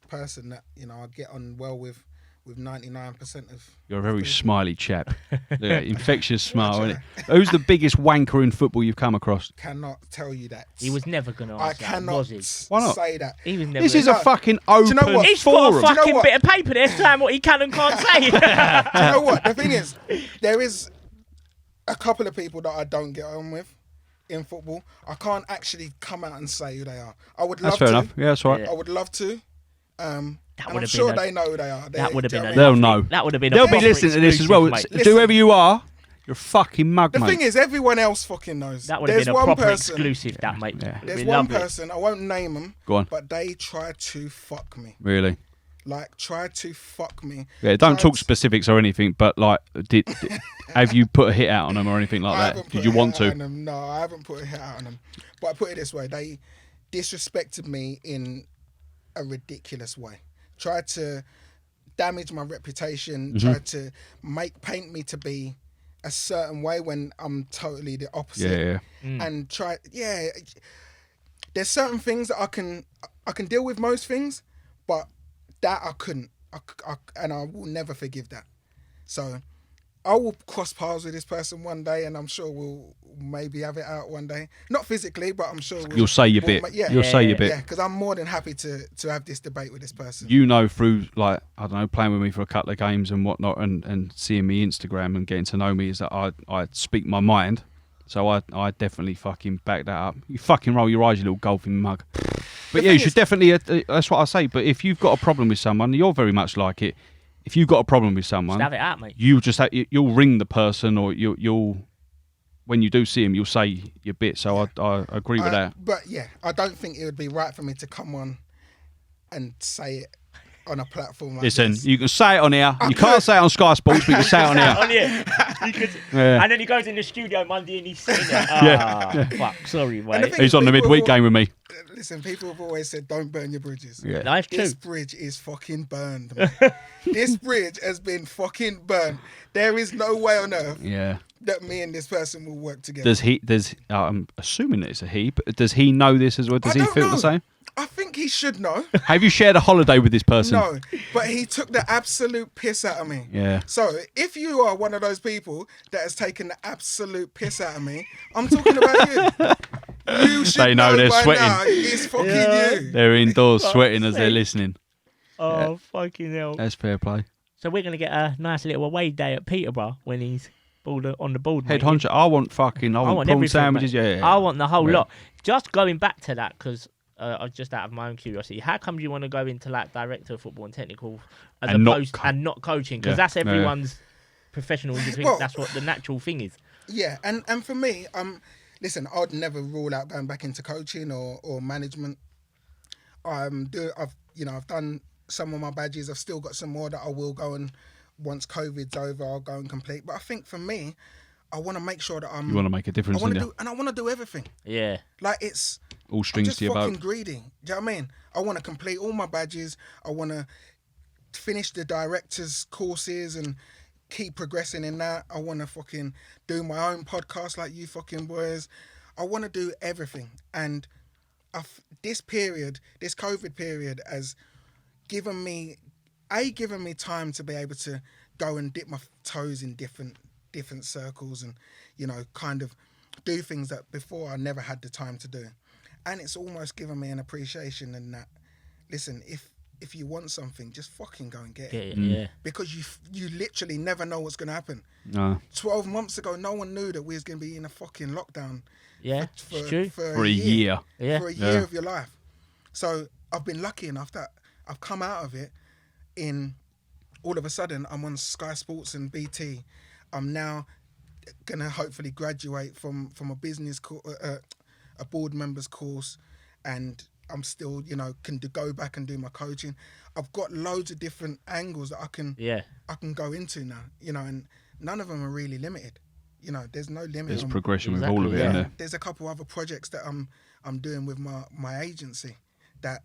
person that I get on well with 99% of. You're a very smiley chap. Yeah, infectious smile, isn't it? Who's the biggest wanker in football you've come across? Cannot tell you that. He was never going to I answer that, cannot was he? Why not? say that. He was never This is gonna- a fucking open you know what? He's forum. got a fucking what? bit of paper there saying what he can and can't say. Do you know what? The thing is, there is a couple of people that I don't get on with in football. I can't actually come out and say who they are. I would love That's fair to. enough. Yeah, that's right. Yeah. I would love to. And I'm would've sure been a- they know who they are. that would have been. They'll know. That would have been. They'll a be proper listening to this as well. exclusive, mate. Listen. Whoever you are, you're a fucking mug, The mate. thing is, everyone else fucking knows. That would have There's been a one proper person. exclusive, that mate. Yeah. There's We one love it. person. I won't name them. Go on. But they try to fuck me. Really? Like, try to fuck me. Yeah, don't Try talk to- specifics or anything, but like, have you put a hit out on them or anything like I that? haven't Did put you a want hit out to? on them. No, I haven't put a hit out on them. But I put it this way: they disrespected me in a ridiculous way. Tried to damage my reputation. Mm-hmm. Tried to paint me to be a certain way when I'm totally the opposite. Yeah, yeah. And there's certain things that I can deal with most things, but that I couldn't. And I will never forgive that. So I will cross paths with this person one day, and I'm sure we'll maybe have it out one day. Not physically, but I'm sure You'll say your bit. You'll say your bit. Yeah, because I'm more than happy to have this debate with this person. You know, through like, I don't know, playing with me for a couple of games and whatnot, and seeing me Instagram and getting to know me, is that I speak my mind. So I definitely fucking back that up. You fucking roll your eyes, you little golfing mug. But yeah, you should definitely. That's what I say. But if you've got a problem with someone, you're very much like it. If you've got a problem with someone, Just have it out, mate. you just you'll ring the person, or you'll when you do see him, you'll say your bit. So I agree with that. But yeah, I don't think it would be right for me to come on and say it on a platform like Listen, this. you can say it on here. You can't say it on Sky Sports, but you can say it on here. On here. You could, Yeah. And then he goes in the studio Monday and he's sitting there. Yeah. Fuck, sorry, And mate. the thing He's is, on the people midweek will- game with me. Listen, people have always said, don't burn your bridges. Yeah. That's true. This bridge is fucking burned. Man. This bridge has been fucking burned. There is no way on earth Yeah. that me and this person will work together. I'm assuming that it's a he, but does he know this as well? Does I he don't feel know. the same? I think he should know. Have you shared a holiday with this person? No, but he took the absolute piss out of me. Yeah. So if you are one of those people that has taken the absolute piss out of me, I'm talking about you. You should They know they're by sweating. now it's fucking you. They're indoors sweating as they're listening. Oh, fucking hell. That's fair play. So we're going to get a nice little away day at Peterborough when he's on the board, Head mate. honcho. I want prawn everything, sandwiches. mate. Yeah. I want the whole Yeah. lot. Just going back to that, because just out of my own curiosity, how come you want to go into like director of football and technical as And not opposed co- and not coaching? Because Yeah. that's Yeah. everyone's professional. You think Well- that's what the natural thing is. Yeah, and for me, listen, I'd never rule out going back into coaching or management. I've done some of my badges. I've still got some more that I will go and once COVID's over, I'll go and complete. But I think for me, I want to make sure that You want to make a difference, I want don't to you? do, and I want to do everything. Yeah. Like it's All I'm strings just to your fucking boat. greedy. Do you know what I mean? I want to complete all my badges. I want to finish the director's courses and keep progressing in that. I want to fucking do my own podcast like you fucking boys. I want to do everything. And this COVID period has given me time to be able to go and dip my toes in different circles and, kind of do things that before I never had the time to do. And it's almost given me an appreciation in that, listen, if you want something, just fucking go and get it. Yeah. Because you literally never know what's going to happen. No. 12 months ago, no one knew that we was going to be in a fucking lockdown Yeah. for, It's true. for For a year. Yeah. for a year of your life. So I've been lucky enough that I've come out of it in all of a sudden I'm on Sky Sports and BT. I'm now gonna hopefully graduate from a business a board member's course, and I'm still can go back and do my coaching. I've got loads of different angles that I can go into now, and none of them are really limited. There's no limit. There's on- progression with all of it, Exactly, isn't yeah. there? There's a couple other projects that I'm doing with my agency that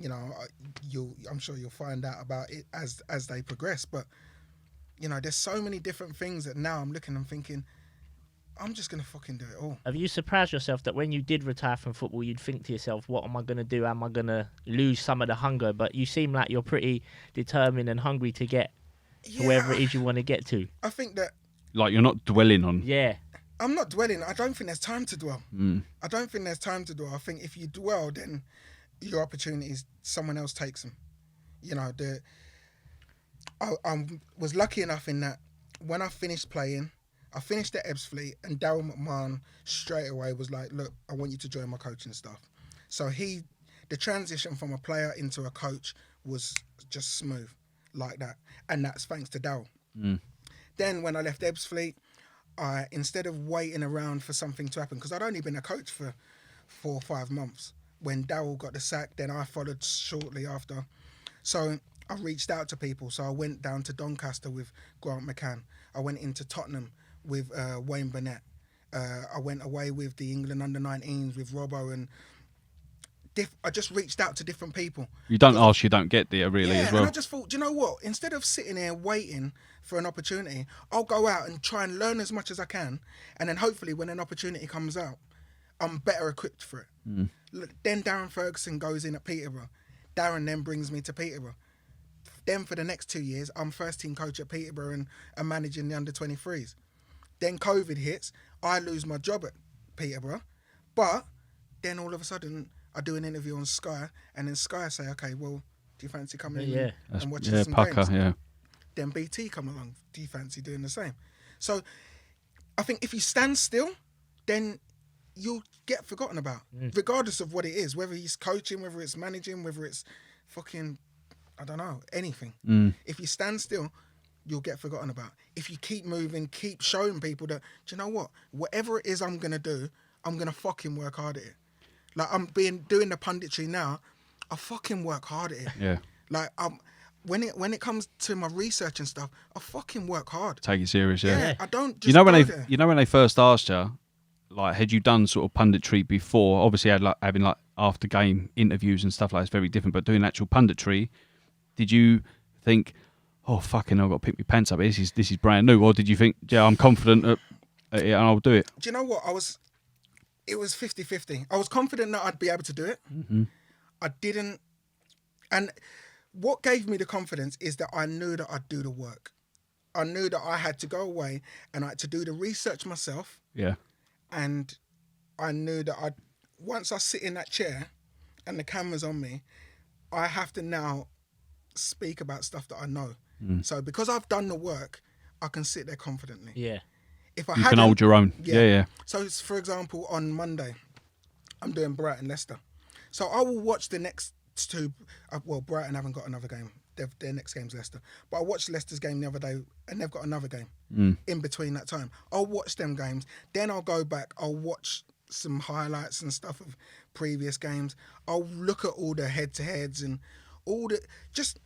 I'm sure you'll find out about it as they progress. But there's so many different things that now I'm looking and thinking, I'm just gonna fucking do it all. Have you surprised yourself that when you did retire from football, you'd think to yourself, what am I going to do? Am I going to lose some of the hunger? But you seem like you're pretty determined and hungry to get to wherever it is you want to get to. I think that... Like, you're not dwelling on... Yeah. I'm not dwelling. I don't think there's time to dwell. I don't think there's time to dwell. I think if you dwell, then your opportunities, someone else takes them. You know, I was lucky enough in that when I finished playing, I finished at Ebbsfleet, and Daryl McMahon straight away was like, look, I want you to join my coaching staff. So the transition from a player into a coach was just smooth like that. And that's thanks to Daryl. Then when I left Ebbsfleet, instead of waiting around for something to happen, because I'd only been a coach for 4 or 5 months, when Daryl got the sack, then I followed shortly after. So I reached out to people. So I went down to Doncaster with Grant McCann. I went into Tottenham with Wayne Burnett. I went away with the England under-19s with Robbo, and I just reached out to different people. You don't ask, you don't get there, really, as well. And I just thought, do you know what? Instead of sitting here waiting for an opportunity, I'll go out and try and learn as much as I can, and then hopefully when an opportunity comes out, I'm better equipped for it. Then Darren Ferguson goes in at Peterborough. Darren then brings me to Peterborough. Then for the next 2 years, I'm first team coach at Peterborough and managing the under-23s. Then COVID hits, I lose my job at Peterborough, but then all of a sudden I do an interview on Sky, and then Sky say, okay, well, do you fancy coming in and watching some games? Then BT come along, do you fancy doing the same? So I think if you stand still, then you'll get forgotten about, regardless of what it is, whether he's coaching, whether it's managing, whether it's fucking, I don't know, anything. If you stand still, you'll get forgotten about. If you keep moving, keep showing people that, do you know what? Whatever it is I'm going to do, I'm going to fucking work hard at it. Like, doing the punditry now, I fucking work hard at it. Yeah. Like, when it comes to my research and stuff, I fucking work hard. Take it serious, yeah. I don't just you know when they first asked you, like, had you done sort of punditry before? Obviously, having like after game interviews and stuff like that is very different. But doing actual punditry, did you think, oh fucking, I've got to pick my pants up. This is brand new, or did you think, yeah, I'm confident at it and I'll do it? Do you know what? It was 50-50. I was confident that I'd be able to do it. I didn't, and what gave me the confidence is that I knew that I'd do the work. I knew that I had to go away and I had to do the research myself. Yeah. And I knew that once I sit in that chair and the camera's on me, I have to now speak about stuff that I know. So because I've done the work, I can sit there confidently. Yeah. If I you can hold your own. Yeah. So for example, on Monday, I'm doing Brighton Leicester. So I will watch the next two. Well, Brighton haven't got another game. Their next game's Leicester. But I watched Leicester's game the other day, and they've got another game in between that time. I'll watch them games. Then I'll go back. I'll watch some highlights and stuff of previous games. I'll look at all the head-to-heads and all just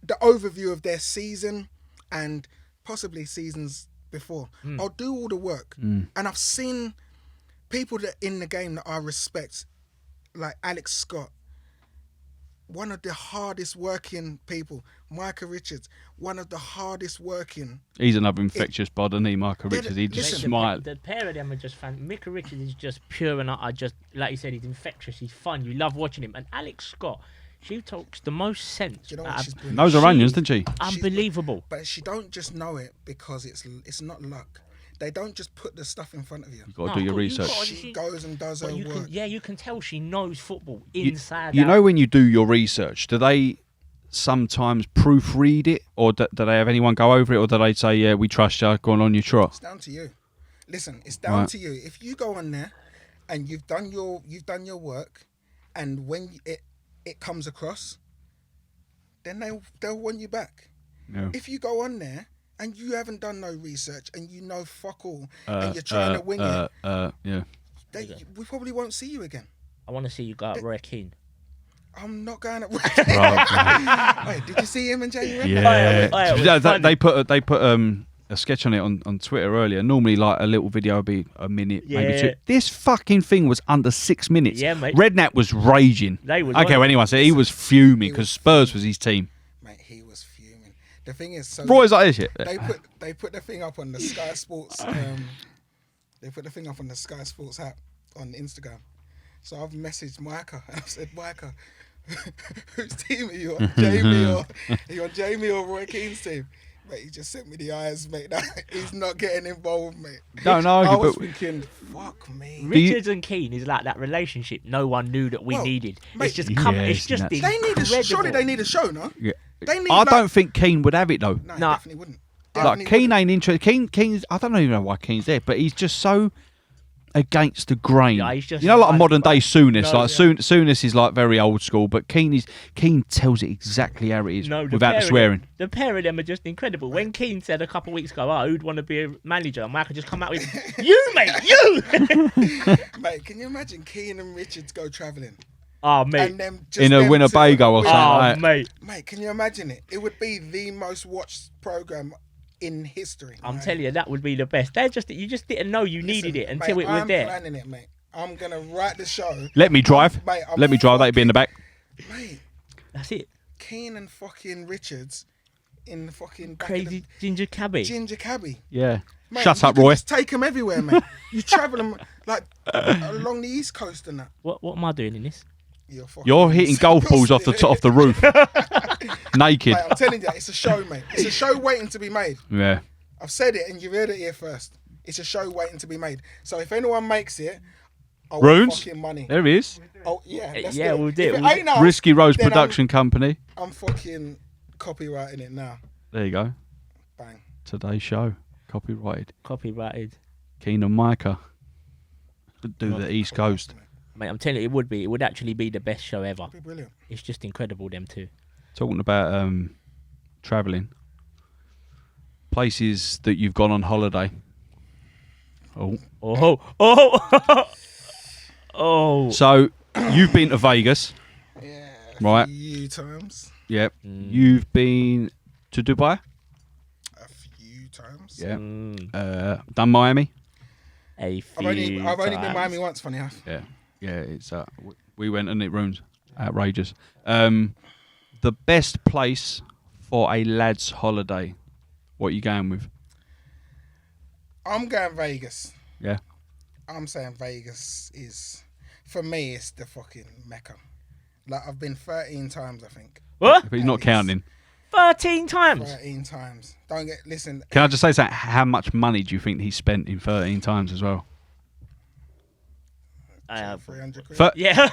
the overview of their season and possibly seasons before. I'll do all the work. And I've seen people that in the game that I respect, like Alex Scott, one of the hardest working people. Micah Richards, one of the hardest working. He's another infectious bod, isn't he, Micah Richards? He just smiles. The pair of them are just fun. Micah Richards is just pure and utter, just like you said, he's infectious, he's fun, you love watching him. And Alex Scott, she talks the most sense. You know what she's brilliant. Knows her onions, doesn't she? Unbelievable. But she don't just know it because it's not luck. They don't just put the stuff in front of you. You've got to do your research. She goes and does her work. You can tell she knows football inside out. You know when you do your research, do they sometimes proofread it, or do they have anyone go over it, or do they say, yeah, we trust you, go on your trot? It's down to you. Listen, it's down to you. If you go on there and you've done your work, and when it comes across, then they'll want you back. Yeah. If you go on there and you haven't done no research and you know fuck all and you're trying to wing it, we probably won't see you again. I want to see you go at Roy Keane. I'm not going at Roy Keane. Wait, did you see him in January? Yeah. They put a sketch on it on Twitter earlier. Normally, like a little video would be a minute, maybe two. This fucking thing was under 6 minutes. Yeah, mate. Redknapp was raging. Anyone said he was fuming because Spurs was his team. Mate, he was fuming. The thing is, Roy's like this shit. They put the thing up on the Sky Sports They put the thing up on the Sky Sports app on Instagram. So I've messaged Micah and I've said, Micah, whose team are you on? Are you on Jamie or Roy Keane's team? Mate, he just sent me the eyes, mate. He's not getting involved, mate. Don't know. I was thinking, fuck me. Richards and Keane is like that relationship no one knew that we needed. Mate, It's just come. yeah, It's just nuts. They need incredible. surely they need a show, no? Yeah. They need, I don't think Keane would have it though. No, No. definitely wouldn't. Like Definitely Keane wouldn't. ain't interested. Keane's. I don't even know why Keane's there, but he's just so against the grain. Yeah, he's just you know, like a like- modern day Souness. No, Like yeah. Souness is like very old school, but Keane tells it exactly how it is No, without pair the of swearing. them- the pair of them are just incredible. When Keane said a couple of weeks ago, "Oh, who'd want to be a manager?" and Michael just come out with, "You, mate, you." Mate, can you imagine Keane and Richards go travelling? Oh, mate. And them just In a them Winnebago or two- something. Oh, Right. mate. Mate, can you imagine it? It would be the most watched programme in history. I'm mate. telling you, that would be the best. You just didn't know you needed Listen, it until mate, it was I'm there. planning it, mate. I'm going to write the show. Let me drive. Mate, I'm Let me drive. That'd be in the back. Mate, That's it. Keane and fucking Richards in the fucking back Crazy of ginger the cabbie. ginger cabbie. Yeah. Mate, Shut you up, can Roy. Just take them everywhere, mate. You travel them like along the East Coast and that. What am I doing in this? You're hitting golf balls off the roof, naked. Mate, I'm telling you, it's a show, mate. It's a show waiting to be made. Yeah. I've said it and you heard it here first. It's a show waiting to be made. So if anyone makes it, I want Runes? fucking money. There he is. Oh yeah, let's Yeah, do it. we'll do If it. it We'll ain't us, Risky Rose then Production Company. I'm fucking copywriting it now. There you go. Bang. Today's show. Copyrighted. Copyrighted. Keen and Micah. Do the East Coast. Mate, I'm telling you, it would be. It would actually be the best show ever. It'd be brilliant. It's just incredible, them two. Talking about travelling. Places that you've gone on holiday. Oh. Oh. So, you've been to Vegas. Yeah. Right. A few times. Yep. You've been to Dubai. A few times. Yeah. Mm, Done Miami. a few I've only been times. Miami once, funny enough. Yeah. Yeah, it's we went and it rooms. Outrageous. The best place for a lad's holiday. What are you going with? I'm going Vegas. Yeah. I'm saying Vegas is, for me, it's the fucking Mecca. Like, I've been 13 times, I think. What? If he's not counting. 13 times. 13 times. Listen. Can I just say something? How much money do you think he spent in 13 times as well? 300 quid. Yeah.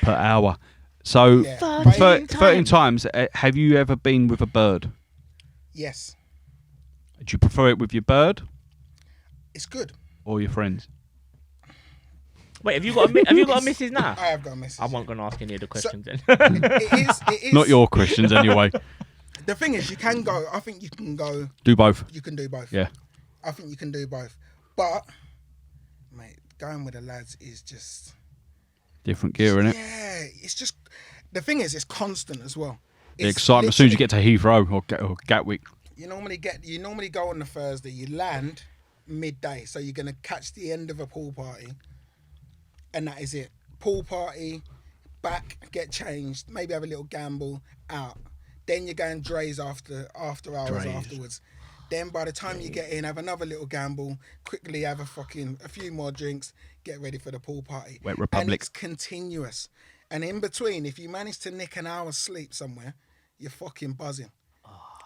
Per hour. So, Yeah. 13 13 times. Have you ever been with a bird? Yes. Do you prefer it with your bird It's good. or your friends? Wait, have you got a missus now? I have got a message. I wasn't going to ask any of the questions then. It is. Not your Christians anyway. The thing is, you can go. I think you can go. Do both. You can do both. Yeah. I think you can do both. But, mate, going with the lads is just. Different gear, innit? Yeah, it's just. The thing is, it's constant as well. The It's excitement as soon as you literally- get to Heathrow or Gatwick. You normally go on the Thursday. You land midday, so you're gonna catch the end of a pool party, and that is it. Pool party, back, get changed, maybe have a little gamble, out. Then you're going Dre's after hours afterwards. Then by the time you get in, have another little gamble, quickly have a few more drinks, get ready for the pool party. Wet Republic. And it's continuous. And in between, if you manage to nick an hour's sleep somewhere, you're fucking buzzing.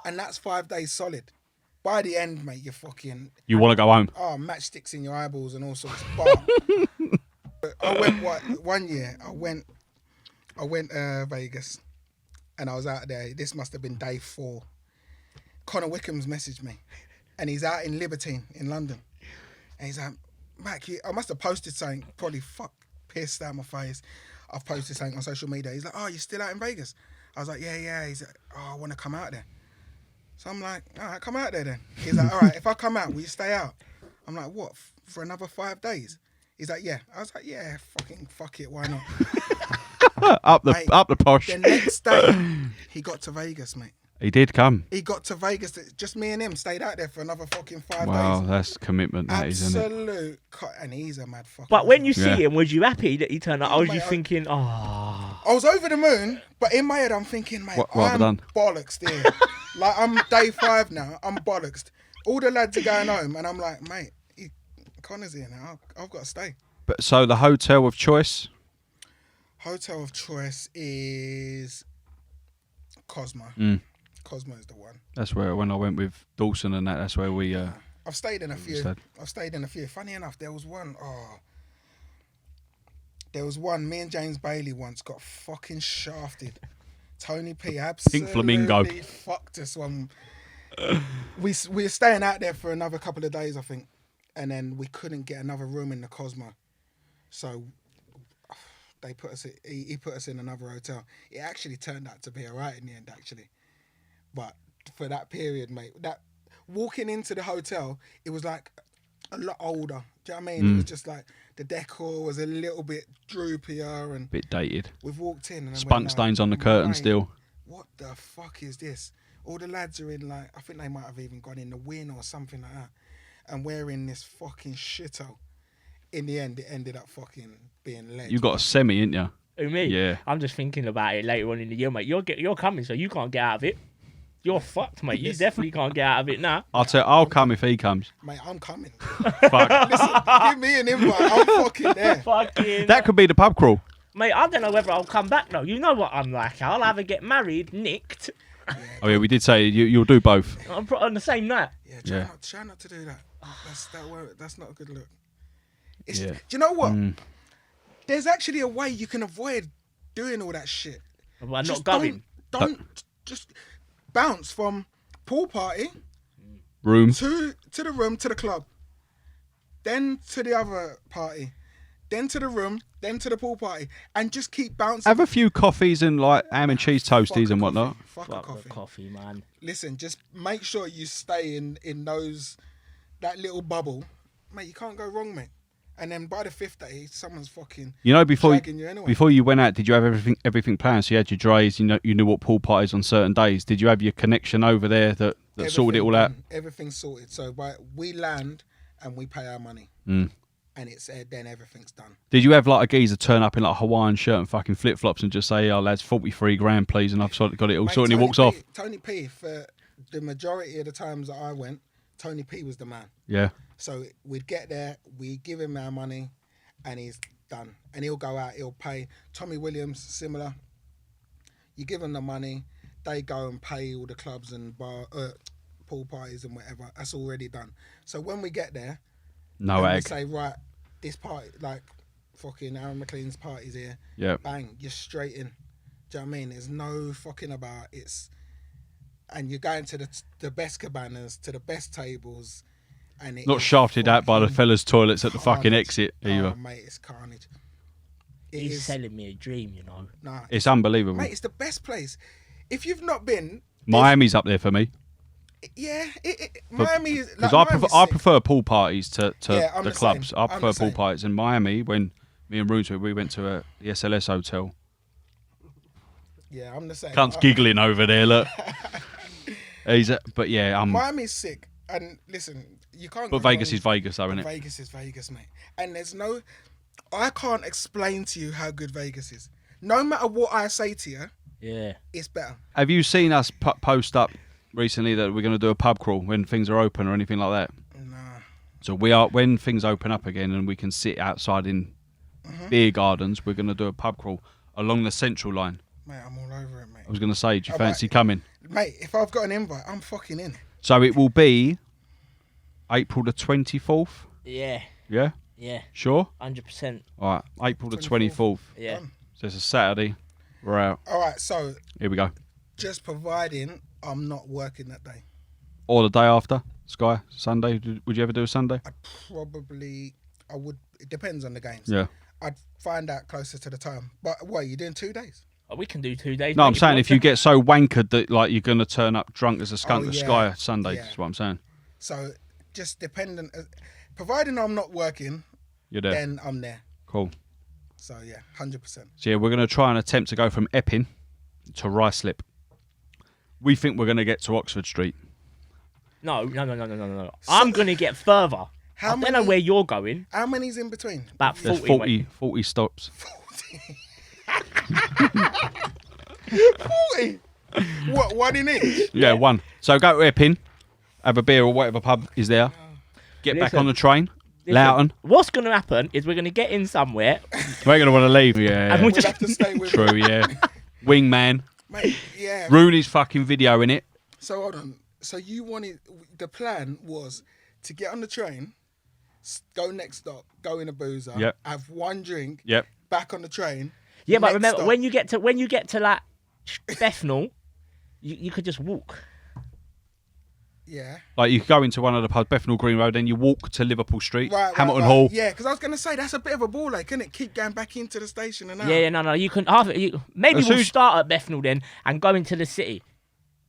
And that's 5 days solid. By the end, mate, you're fucking... You want to go home. matchsticks in your eyeballs and all sorts. But I went one year. I went Vegas, and I was out there. This must have been day 4. Connor Wickham's messaged me, and he's out in Libertine in London, and he's like, Mac, I must have posted something. Probably pissed out my face. I've posted something on social media. He's like, oh, you're still out in Vegas? I was like, yeah. He's like, oh, I want to come out there. So I'm like, all right, come out there then. He's like, all right, if I come out, will you stay out? I'm like, what, for another 5 days? He's like, yeah. I was like, yeah, fuck it, why not? up the posh. The next day, he got to Vegas, mate. He did come. He got to Vegas. Just me and him stayed out there for another fucking 5 Wow, days. that's commitment, that is, isn't it? Absolute and he's a mad fucker. But when you Yeah. see him, was you happy that he turned up? Or was you Mate, thinking, oh... I was over the moon, but in my head I'm thinking, mate, What have I I'm done? bollocksed here. Like, I'm day 5 now, I'm bollocksed. All the lads are going home, and I'm like, mate, Connor's here now. I've got to stay. But so the hotel of choice? Hotel of choice is Cosmo. Cosmo is the one. That's where when I went with Dawson and that's where we. I've stayed in a few. Stayed. I've stayed in a few. Funny enough, there was one. There was one. Me and James Bailey once got fucking shafted. Tony P absolutely Flamingo fucked us one. We were staying out there for another couple of days, I think, and then we couldn't get another room in the Cosmo, so they put us. He put us in another hotel. It actually turned out to be alright in the end, actually, but for that period, mate, that walking into the hotel, it was like a lot older. Do you know what I mean? It was just like the decor was a little bit droopier and bit dated. We've walked in and spunk stains on the curtain still. What the fuck is this? All the lads are in like, I think they might have even gone in the win or something like that, and we're in this fucking shithole. In the end, it ended up fucking being leg. You got a semi, ain't you? Who, me? Yeah. I'm just thinking about it later on in the year, mate. You're coming, so you can't get out of it. You're fucked, mate. You definitely can't get out of it now. I'll come if he comes. Mate, I'm coming. Fuck. Listen, give me an invite. I'm fucking there. Fucking. That could be the pub crawl. Mate, I don't know whether I'll come back though. You know what I'm like. I'll either get married, nicked. Oh yeah, we did say you'll do both. On the same night. Yeah, try not to do that. That's not a good look. Yeah. Do you know what? There's actually a way you can avoid doing all that shit. Well, I'm not going. Don't just bounce from pool party room to the room to the club, then to the other party, then to the room, then to the pool party, and just keep bouncing. Have a few coffees and like ham and cheese toasties and whatnot. Fuck a coffee, man. Listen, just make sure you stay in that little bubble, mate. You can't go wrong, mate. And then by the fifth day, someone's fucking dragging you anyway. Before you went out, did you have everything planned? So you had your drays, you knew what pool parties on certain days. Did you have your connection over there that sorted it all out? Everything's sorted. So we land and we pay our money, and it's then everything's done. Did you have like a geezer turn up in like a Hawaiian shirt and fucking flip flops and just say, "Oh lads, 43 grand, please," and I've got it all sorted, and he walks off? Tony P, for the majority of the times that I went, Tony P was the man. Yeah. So we'd get there, we give him our money, and he's done. And he'll go out, he'll pay. Tommy Williams, similar. You give them the money, they go and pay all the clubs and pool parties and whatever. That's already done. So when we get there, we say, right, this party, like fucking Aaron McLean's party's here. Yeah. Bang, you're straight in. Do you know what I mean? There's no fucking about. And you're going to the best cabanas, to the best tables. And not shafted out by the fellas' toilets at the fucking exit either. Oh, mate, it's carnage. He's selling me a dream, you know. Nah, it's unbelievable. Mate, it's the best place. If you've not been... Miami's up there for me. Yeah, Miami is... Because I prefer pool parties to the clubs. Same. I prefer pool parties. In Miami, when me and Roots, we went to the SLS hotel. Yeah, I'm the same. Cunt's giggling over there, look. But yeah, Miami's sick. And listen... You can't. But Vegas is Vegas, though, isn't it? Vegas is Vegas, mate. And I can't explain to you how good Vegas is. No matter what I say to you, it's better. Have you seen us post up recently that we're going to do a pub crawl when things are open or anything like that? Nah. So when things open up again and we can sit outside in beer gardens, we're going to do a pub crawl along the central line. Mate, I'm all over it, mate. I was going to say, do you fancy coming? Mate, if I've got an invite, I'm fucking in. So it will be April the 24th? Yeah. Yeah? Yeah. Sure? 100%. All right, April the 24th. Yeah. So it's a Saturday. We're out. All right, so... Here we go. Just providing I'm not working that day. Or the day after, Sky, Sunday. Would you ever do a Sunday? I would... It depends on the games. Yeah. I'd find out closer to the time. But what, you're doing 2 days? Oh, we can do 2 days. No, I'm saying if you get so wankered that like you're going to turn up drunk as a skunk at yeah. Sky Sunday, Yeah. that's what I'm saying. So... Just dependent, providing I'm not working, you're there. Then I'm there. Cool. So yeah, 100%. So yeah, we're going to try and attempt to go from Epping to Ruislip. We think we're going to get to Oxford Street. No. I'm going to get further. I don't know where you're going. How many's in between? About 40. There's 40 stops. 40? What, one in each? Yeah, one. So go to Epping. have a beer or whatever pub is there. Get back Listen. on the train. Listen, Loughton. What's going to happen is we're going to get in somewhere. We're going to want to leave. Yeah. And we We'll just have to stay with True, yeah. Wingman. Mate, yeah. Rooney's fucking video in it. So hold on. So you wanted, the plan was to get on the train, go next stop, go in a boozer, Yep. have one drink, Yep. back on the train. Yeah, but next remember stop. when you get to like Bethnal, you could just walk. Yeah. Like you go into one of the pubs, Bethnal Green Road, then you walk to Liverpool Street, Hamilton right. Hall. Yeah, because I was going to say, that's a bit of a ball ache, isn't it? Keep going back into the station and out. Yeah, no. You can maybe As soon we'll as- start at Bethnal then and go into the city.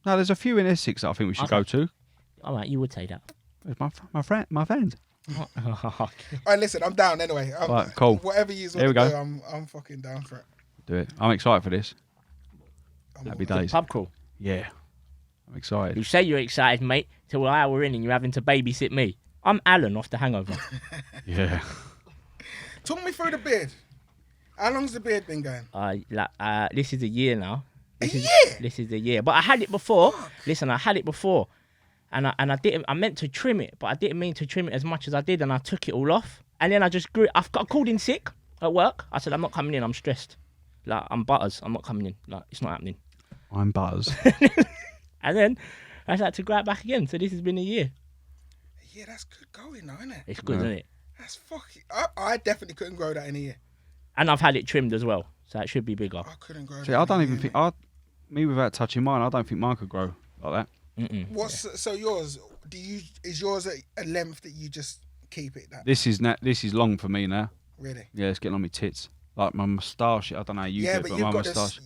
No, there's a few in Essex that I think we should Okay. go to. All right, you would say that. There's my friends. All right, listen, I'm down anyway. Right, cool. Whatever you Here we want to go. do, I'm fucking down for it. Do it. I'm excited for this. I'm Happy all- days. Pub crawl. Yeah. I'm You excited. say you're excited, mate, till an hour in and you're having to babysit me. I'm Alan off The Hangover. Yeah. Talk me through the beard. How long's the beard been going? This is a year now. Year? This is a year. But I had it before. Listen, I had it before. And I didn't. I meant to trim it, but I didn't mean to trim it as much as I did, and I took it all off. And then I just grew. I called in sick at work. I said, I'm not coming in. I'm stressed. Like I'm butters. I'm not coming in. Like it's not happening. I'm Buzz. And then I had to grow it back again. So this has been a year. Yeah, that's good going though, isn't it? It's good, Yeah. isn't it? That's fucking... I definitely couldn't grow that in a year. And I've had it trimmed as well, so it should be bigger. I couldn't grow See, that I in don't a even year, think me without touching mine. I don't think mine could grow like that. mate. What's so yours? Is yours a length that you just keep it that? This is long for me now. Really? Yeah, it's getting on my tits. Like my moustache. I don't know how you Yeah, do it, but but you've my got moustache.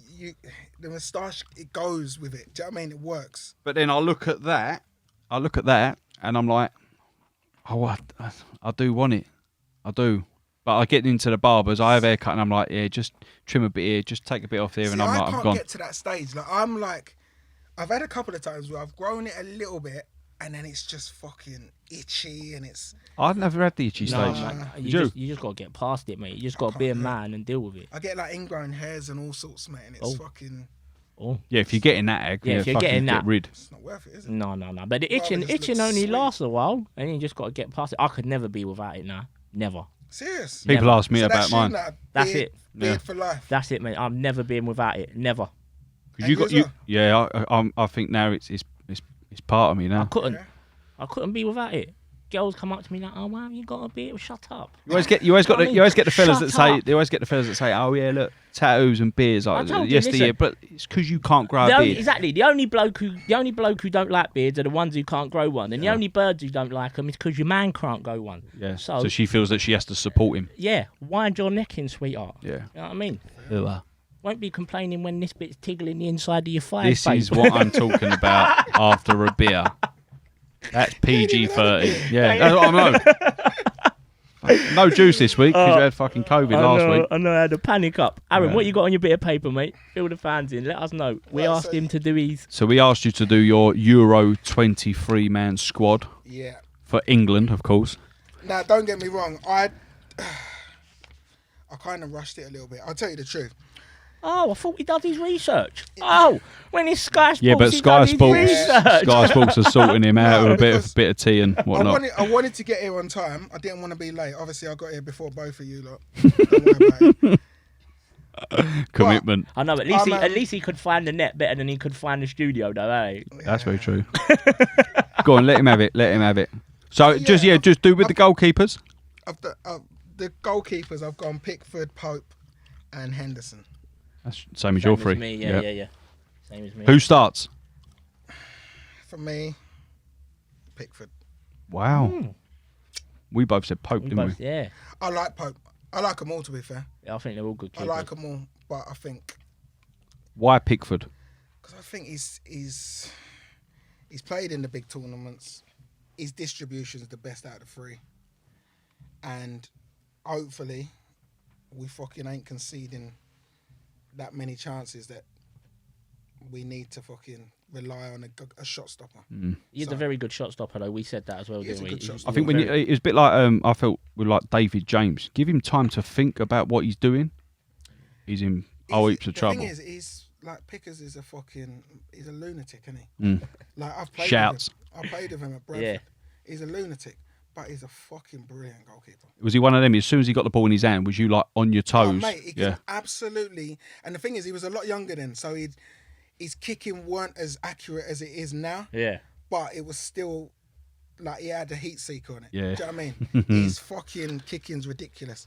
the moustache. It goes with it. Do you know what I mean? It works. But then I look at that, and I'm like, oh, I do want it. I do. But I get into the barbers, I have a haircut, and I'm like, yeah, just trim a bit here, just take a bit off there, See, and I'm I like, can't I'm gone. get to that stage. Like I'm like, I've had a couple of times where I've grown it a little bit, and then it's just fucking itchy, and it's. I've never had the itchy No, stage. man, Did you? you just got to get past it, mate. You just got to be a man and deal with it. I get like ingrown hairs and all sorts, mate, and it's fucking. Oh, Yeah, if you're getting that egg, Yeah, if you're fucking getting get that. rid. It's not worth it, is it? no. But the Rather just itching look only sweet. lasts a while, and you just got to get past it. I could never be without it now. Never. Serious. Yeah. People Never. ask me So about that's mine. you now, That's beard- it. Beard Yeah. for life. That's it, mate. I'm never being without it. Never. 'Cause And you you got as you. well? Yeah, I think now it's part of me I now. couldn't. Yeah. I couldn't be without it. Girls come up to me like, "Oh, why have you got a beard? Shut up." You always get the fellas that Shut say up. they always get the fellas that say, oh yeah, look, tattoos and beards I like told you, yesteryear, listen. but it's because you can't grow a The only, beard. exactly. The only bloke who don't like beards are the ones who can't grow one, and the only birds who don't like them is because your man can't grow one. Yeah. So, So she feels that she has to support him. yeah, wind your neck in, sweetheart. Yeah. You know what I mean? Ugh. Won't be complaining when this bit's tickling the inside of your thigh. This babe. is what I'm talking about after a beer. That's PG-13. Yeah, that's what I know. No juice this week because you had fucking COVID last week. I know I had a panic up. Aaron, Yeah. what you got on your bit of paper, mate? Fill the fans in. Let us know. We Right, asked so- him to do his. So we asked you to do your Euro 23-man squad Yeah. for England, of course. Now, don't get me wrong. I kind of rushed it a little bit. I'll tell you the truth. Oh, I thought he did his research. Oh, when it's Sky Sports, Yeah, but he Sky done his Sports, research. Sky Sports are sorting him out No, with a because bit of tea and whatnot. I wanted to get here on time. I didn't want to be late. Obviously, I got here before both of you lot. Don't worry about it. Commitment. I know, at least I'm, at least he could find the net better than he could find the studio, though, eh? That's very true. Go on, let him have it. Let him have it. So Yeah, just do with the goalkeepers. Of the goalkeepers, I've gone Pickford, Pope, and Henderson. That's same as your Same three. as me, yeah. Same as me. Who starts? For me, Pickford. Wow. Mm. We both said Pope, We didn't both- yeah. I like Pope. I like them all, to be fair. Yeah, I think they're all good I keepers. like them all, but I think we? Why Pickford? because I think he's played in the big tournaments. His distribution is the best out of the three, and hopefully, we fucking ain't conceding that many chances that we need to fucking rely on a shot stopper. He's a very good shot stopper, though. We said that as well, He is didn't a we? good shot He's stopper. I think when it was a bit like I felt with like David James. Give him time to think about what he's doing. He's in heaps of trouble. The thing is, like Pickers is he's a lunatic, isn't he? Mm. Like I've played Shouts. with him. I played with him at Bradford. Yeah. He's a lunatic, but he's a fucking brilliant goalkeeper. Was he one of them? As soon as he got the ball in his hand, was you like on your Oh, toes? mate, he could absolutely. And the thing is, he was a lot younger then, so his kicking weren't as accurate as it is now. Yeah. But it was still like he had a heat seeker on it. Yeah. Do you know what I mean? His fucking kicking's ridiculous.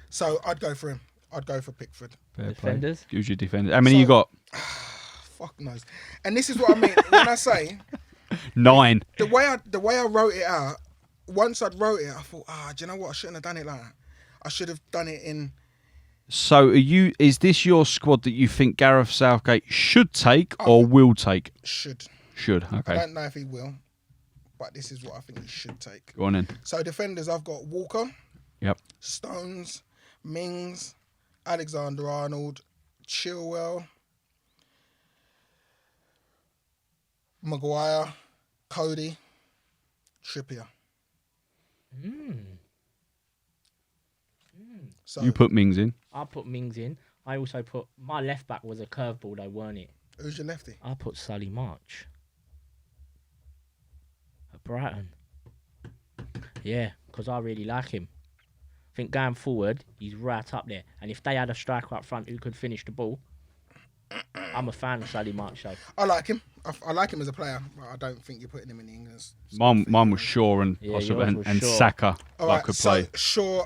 So I'd go for him. I'd go for Pickford. Fair play. Defenders? Who's your defender? How many you got? Fuck knows. And this is what I mean when I say 9. the way I wrote it out. Once I'd wrote it, I thought, do you know what? I shouldn't have done it like that. I should have done it in. So is this your squad that you think Gareth Southgate should take or will take? Should. Okay. I don't know if he will, but this is what I think he should take. Go on then. So defenders, I've got Walker, Yep. Stones, Mings, Alexander-Arnold, Chilwell, Maguire, Cody, Trippier. So You put Mings in. I put Mings in. I also put my left back was a curveball though, weren't it? who's your lefty? I put Sully March at Brighton. Yeah, because I really like him. I think going forward, he's right up there. And if they had a striker up front who could finish the ball, I'm a fan of Sully March. So. I like him. I like him as a player. But I don't think you're putting him in the England. Mine was Shaw and Yeah, possibly yours was and Shaw. Saka. All I right, could play. so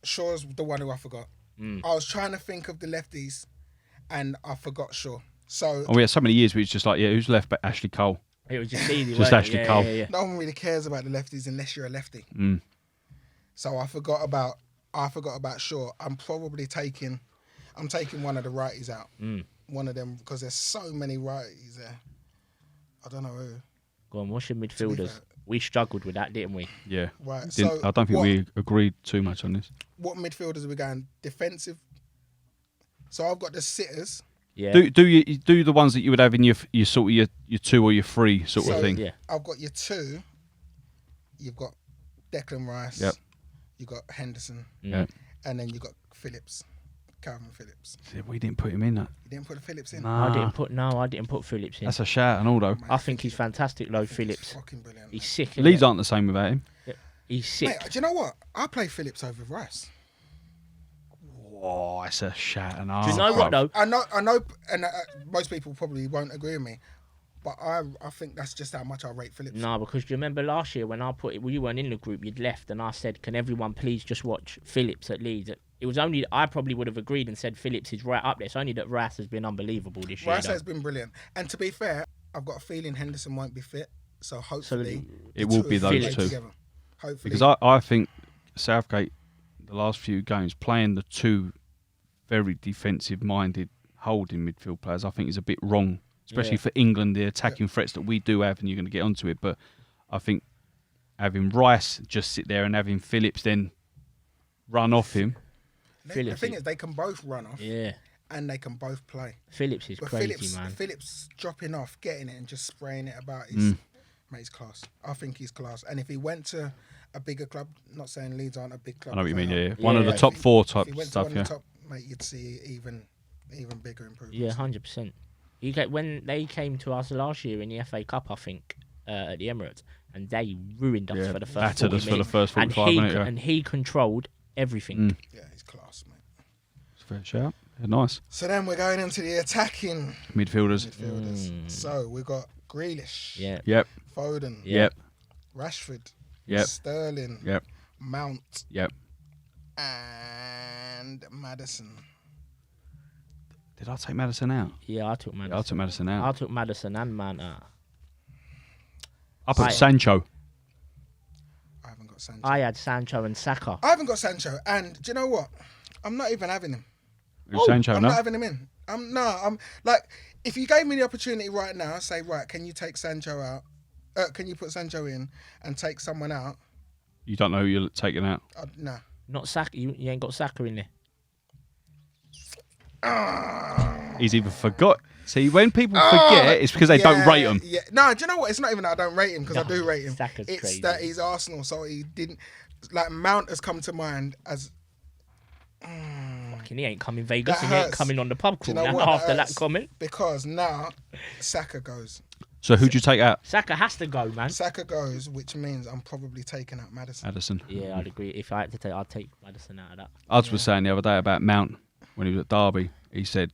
Shaw's the one who I forgot. I was trying to think of the lefties, and I forgot Shaw. So We had so many years where it's just like, who's left but Ashley Cole? It was just easy. Just wasn't it? Ashley Cole. Yeah. no one really cares about the lefties unless you're a lefty. Mm. So I forgot about Shaw. I'm taking one of the righties out. One of them, because there's so many righties there. I don't know who. Go on, what's your midfielders? We struggled with that, didn't we? Yeah. Right. I don't think we agreed too much on this. What midfielders are we going? Defensive. So I've got the sitters. Yeah. Do the ones that you would have in your sort of your 2 or your 3 sort of thing. Yeah. I've got your 2. You've got Declan Rice. Yep. You've got Henderson. Yeah. And then you've got Phillips. Calvin Phillips. We didn't put him in that. You didn't put the Phillips in? Nah. I didn't put Phillips in. That's a shout and all though. I think he's fantastic, though, Phillips. Fucking brilliant. He's sick. Leeds aren't the same without him. He's sick. Mate, do you know what? I play Phillips over Rice. Oh, it's a shout and Do you know what though? I know, and most people probably won't agree with me, but I think that's just how much I rate Phillips. No, because do you remember last year when I put it? Well, you weren't in the group. You'd left, and I said, "Can everyone please just watch Phillips at Leeds?" It was only I probably would have agreed and said Phillips is right up there. It's only that Rice has been unbelievable this year. Rice has been brilliant, and to be fair, I've got a feeling Henderson won't be fit, so hopefully it will be those play two. together. Hopefully, Because I think Southgate, the last few games, playing the 2 very defensive-minded holding midfield players, I think is a bit wrong, especially for England, the attacking threats that we do have, and you're going to get onto it. But I think having Rice just sit there and having Phillips then run off him. the thing is, they can both run off, and they can both play. Phillips is But crazy, man. Phillips dropping off, getting it, and just spraying it about is mate's class. I think he's class. And if he went to a bigger club, not saying Leeds aren't a big club. I know what you mean, yeah. Yeah. One of the top 4 type If he went stuff, to one of the top, mate, you'd see even bigger improvements. Yeah, 100%. You get when they came to us last year in the FA Cup, I think, at the Emirates, and they ruined us for the first. Battered 40 us for minutes. the first 45 minutes. Yeah. And he controlled everything. Yeah, he's class, mate. It's a fair shout. Yeah, nice. So then we're going into the attacking Midfielders. So we've got Grealish, Yeah. Yep. Foden, Yep. Rashford, Yep. Sterling, Yep. Mount, Yep. and Maddison. Did I take Madison out? Yeah, I took Madison. Yeah, I took Madison out. I took Madison and Mount out. I put Sancho. I haven't got Sancho. I had Sancho and Saka. I haven't got Sancho, and do you know what? I'm not even having him. Sancho, I'm no? not having him in. I'm like, if you gave me the opportunity right now, say, right, can you take Sancho out? Can you put Sancho in and take someone out? You don't know who you're taking out. Nah. Not Saka. You ain't got Saka in there. He's even forgot. See, when people forget, it's because they don't rate him. Yeah. No, do you know what? It's not even that I don't rate him, because I do rate him. Saka's It's crazy. that he's Arsenal, so he didn't. Like, Mount has come to mind as Fucking, he ain't coming Vegas That and he ain't hurts. coming on the pub Do crawl you know now what? after that hurts? comment. Because now Saka goes. So who'd you take out? Saka has to go, man. Saka goes, which means I'm probably taking out Maddison. Addison. Yeah, I'd agree. If I had to take, I'd take Maddison out of that. I was saying the other day about Mount when he was at Derby. He said,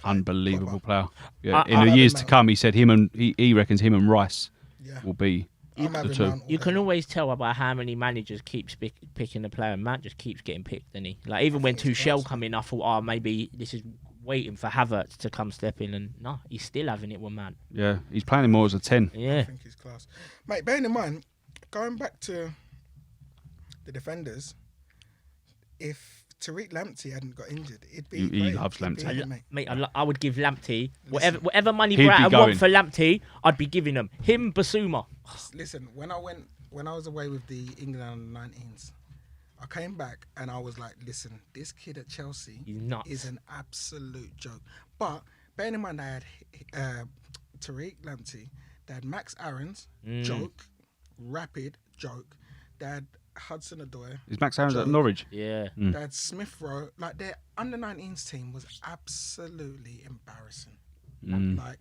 unbelievable player. Yeah, in the years to come, he said he reckons him and Rice Yeah. will be I'm the having two. Mount all You day. can always tell about how many managers keep picking the player, and Mount just keeps getting picked, doesn't he? Like, even when think it's Tuchel class. come in, I thought, oh, maybe this is waiting for Havertz to come step in, and no, he's still having it with Mount. Yeah, he's playing him more as a 10. I Yeah. think he's class. Mate, bearing in mind, going back to the defenders, if Tariq Lamptey hadn't got injured, it'd be He great. loves He'd be Lamptey. it, mate. Mate, I would give Lamptey whatever money He'd be Brighton going. want for Lamptey, I'd be giving them. Him, Basuma. Listen, when I was away with the England 19s, I came back and I was like, listen, this kid at Chelsea He's nuts. is an absolute joke. But bearing in mind, I had Tariq Lamptey, they had Max Aarons, joke, Rapid, joke, they had Hudson Odoi, Is Max Aaron's at Joke. Norwich? Yeah. they had Smith Rowe. Like, their under-19s team was absolutely embarrassing. Like,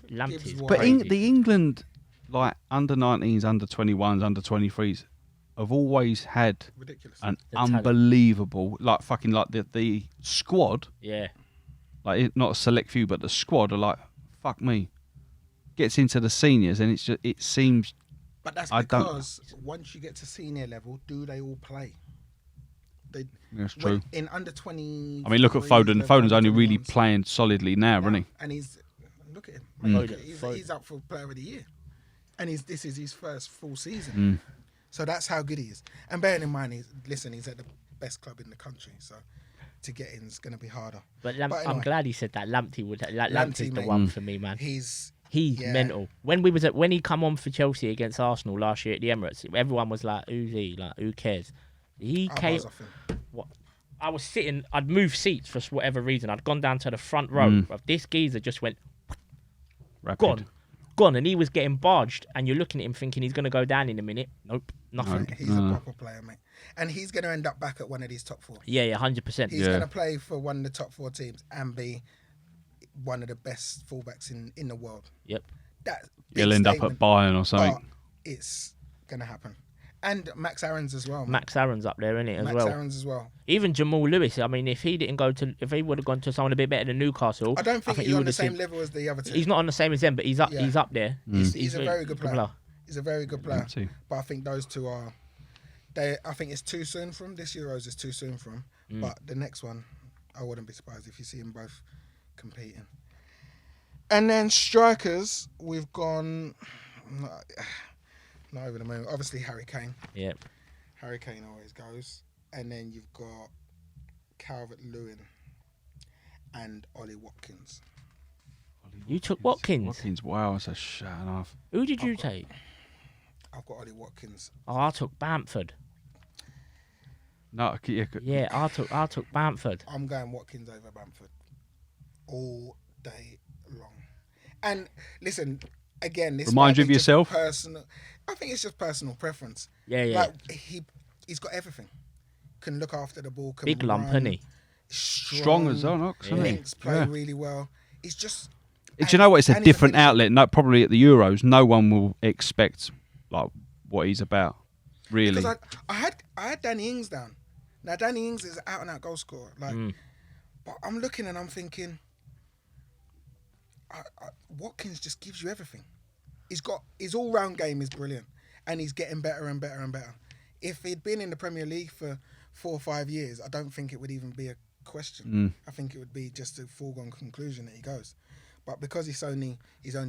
Lamptey's Gibbs But crazy. the England, like, under 19s, under 21s, under 23s, have always had ridiculous. an The talent. unbelievable, like, fucking, like, the squad, Yeah. like, not a select few, but the squad are like, fuck me. Gets into the seniors, and it seems. But that's I don't- because once you get to senior level, do they all play? That's true. In under 20. I mean, look at Foden. Foden's only really playing solidly now, isn't he? And look at him. Foden. He's up for Player of the Year, and this is his first full season. So that's how good he is. And bearing in mind, he's at the best club in the country, so to get in is going to be harder. But, But I'm anyway. glad he said that. Lamptey would. Lamptey's Lamptey, the mate. one for me, man. He's He's mental. When he come on for Chelsea against Arsenal last year at the Emirates, everyone was like, "Who's he? Like, who cares?" He I came. buzz off him. I was sitting. I'd moved seats for whatever reason. I'd gone down to the front row. This geezer just went Rapid. gone, and he was getting barged. And you're looking at him thinking he's going to go down in a minute. Nope, nothing. He's a proper player, mate, and he's going to end up back at one of these top 4. Yeah, 100%. He's going to play for one of the top 4 teams and be one of the best fullbacks in the world. Yep. That He'll end up at Bayern or something. But it's going to happen. And Max Aarons as well. Max Aaron's up there, isn't it, as Max well? Aarons as well. Even Jamal Lewis. I mean, if he would have gone to someone a bit better than Newcastle, I don't think he's you on would the have same seen. level as the other two. He's not on the same as them, but he's up. Yeah. He's up there. He's a very good player. He's a very good player. Lamptey. But I think those two are. I think it's too soon for him. This Euros is too soon for him. But the next one, I wouldn't be surprised if you see them both competing. And then strikers, we've gone. Not over the moon. Obviously, Harry Kane. Yeah. Harry Kane always goes. And then you've got Calvert-Lewin and Ollie Watkins. You took Watkins. Watkins, wow, that's a shit enough. Who did you take? I've got Ollie Watkins. Oh, I took Bamford. No, Yeah, I took Bamford. I'm going Watkins over Bamford all day long. And listen, again, this Remind might you of be just yourself? Personal. I think it's just personal preference. Yeah, yeah. Like he's got everything. Can look after the ball. Can Big lump, run, isn't he? strong as well, Knox, isn't he? Links play Yeah. really well. He's just. Do you know what? It's a and he's different finisher. outlet. No, probably at the Euros, no one will expect like what he's about. Really, Because I had Danny Ings down. Now Danny Ings is an out and out goal scorer. Like, but I'm looking and I'm thinking, Watkins just gives you everything. He's got his all round game is brilliant, and he's getting better and better and better. If he'd been in the Premier League for 4 or 5 years, I don't think it would even be a question. I think it would be just a foregone conclusion that he goes. But because he's only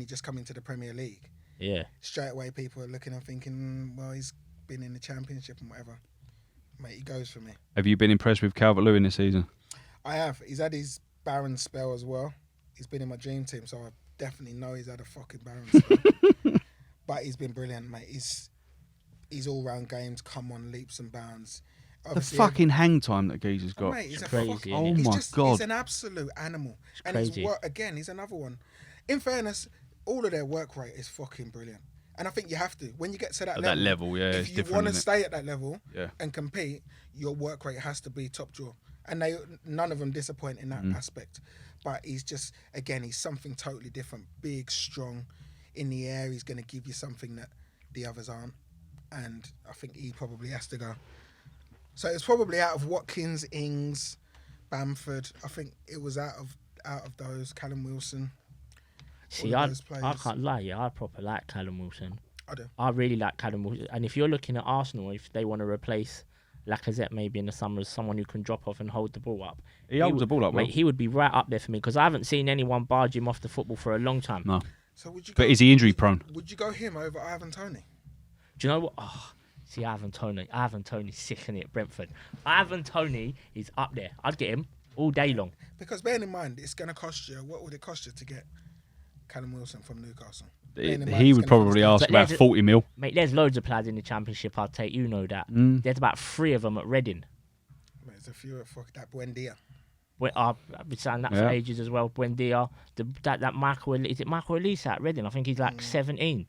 just come into the Premier League, Yeah. straight away people are looking and thinking, well, he's been in the Championship and whatever. Mate, he goes for me. have you been impressed with Calvert-Lewin this season? I have. He's had his barren spell as well. He's been in my dream team, so I definitely know he's had a fucking barren spell. But he's been brilliant, mate. He's all round games come on leaps and bounds. The Obviously, fucking hang time that Geezer's got. mate, he's a crazy, fucking, isn't it? he's Oh my just, God. he's an absolute animal. And crazy. he's another one. In fairness, all of their work rate is fucking brilliant. And I think you have to. When you get to that At level, that level, yeah, it's if you different, want to isn't it? stay at that level Yeah. and compete, your work rate has to be top drawer. and none of them disappoint in that aspect. But he's just, again, he's something totally different. Big, strong, in the air. He's going to give you something that the others aren't, and I think he probably has to go. So it's probably out of Watkins, Ings, Bamford. I think it was out of those. Callum Wilson. See, I can't lie. Yeah, I proper like Callum Wilson. I do. I really like Callum Wilson. And if you're looking at Arsenal, if they want to replace Lacazette maybe in the summer as someone who can drop off and hold the ball up. He holds the ball up well. Mate, he would be right up there for me because I haven't seen anyone barge him off the football for a long time. No. So but is he injury prone? Would you go him over Ivan Toney? Do you know what? Oh, see, Ivan Toney's sick in it at Brentford. Ivan Toney is up there. I'd get him all day long. Because bearing in mind, it's going to cost you, what would it cost you to get Callum Wilson from Newcastle? He would probably ask about 40 mil. Mate, there's loads of players in the Championship, I'll take. You know that. There's about 3 of them at Reading. There's a few at that Buendia. I've been saying that for ages as well. Buendia. That Michael, is it Michael Elise at Reading? I think he's like 17.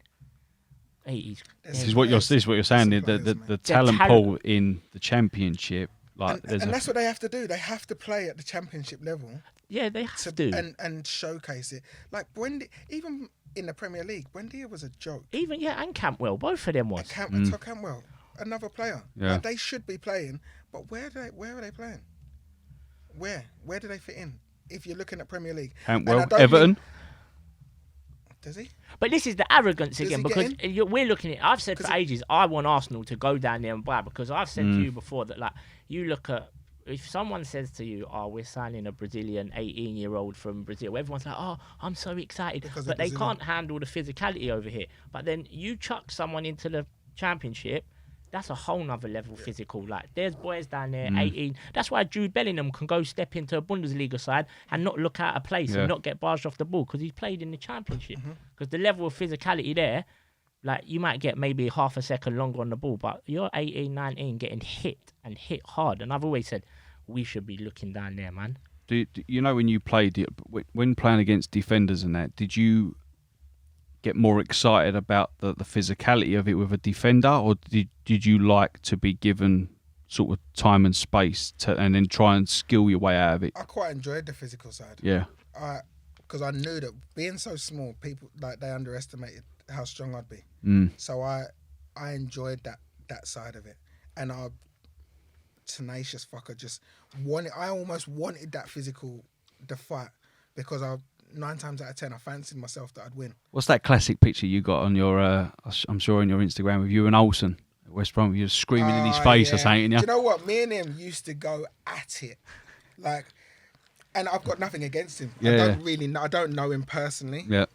This is what you're saying. The talent pool in the Championship, and that's what they have to do. They have to play at the Championship level. Yeah, they have to. And showcase it. Like Buendia, even in the Premier League, Buendia was a joke. And Campbell, both of them was. Campbell, another player. Yeah. Like, they should be playing, but where are they playing? Where do they fit in? If you're looking at Premier League, Campbell, Everton. Does he? But this is the arrogance again, because we're looking at. I've said for ages, I want Arsenal to go down there and buy, because I've said to you before that, like, you look at, if someone says to you, "Oh, we're signing a Brazilian 18-year-old from Brazil," everyone's like, "Oh, I'm so excited," but they can't handle the physicality over here. But then you chuck someone into the Championship. That's a whole nother level physical. Like, there's boys down there, 18. That's why Jude Bellingham can go step into a Bundesliga side and not look out of place and not get barged off the ball, because he's played in the Championship. Because the level of physicality there, like, you might get maybe half a second longer on the ball, but you're 18, 19 getting hit and hit hard. And I've always said, we should be looking down there, man. Do you know, when you played, when playing against defenders and that, did you get more excited about the physicality of it with a defender, or did you like to be given sort of time and space and then try and skill your way out of it? I quite enjoyed the physical side. Yeah. Because I knew that being so small, people, like, they underestimated how strong I'd be. So I enjoyed that side of it, and I tenacious fucker just wanted. I almost wanted that physical, the fight, because 9 times out of 10, I fancied myself that I'd win. What's that classic picture you got on your, I'm sure, on your Instagram with you and Olsen at West Brom? You're screaming in his face or something. Do you know what? Me and him used to go at it. Like, and I've got nothing against him. I don't know him personally. Yeah.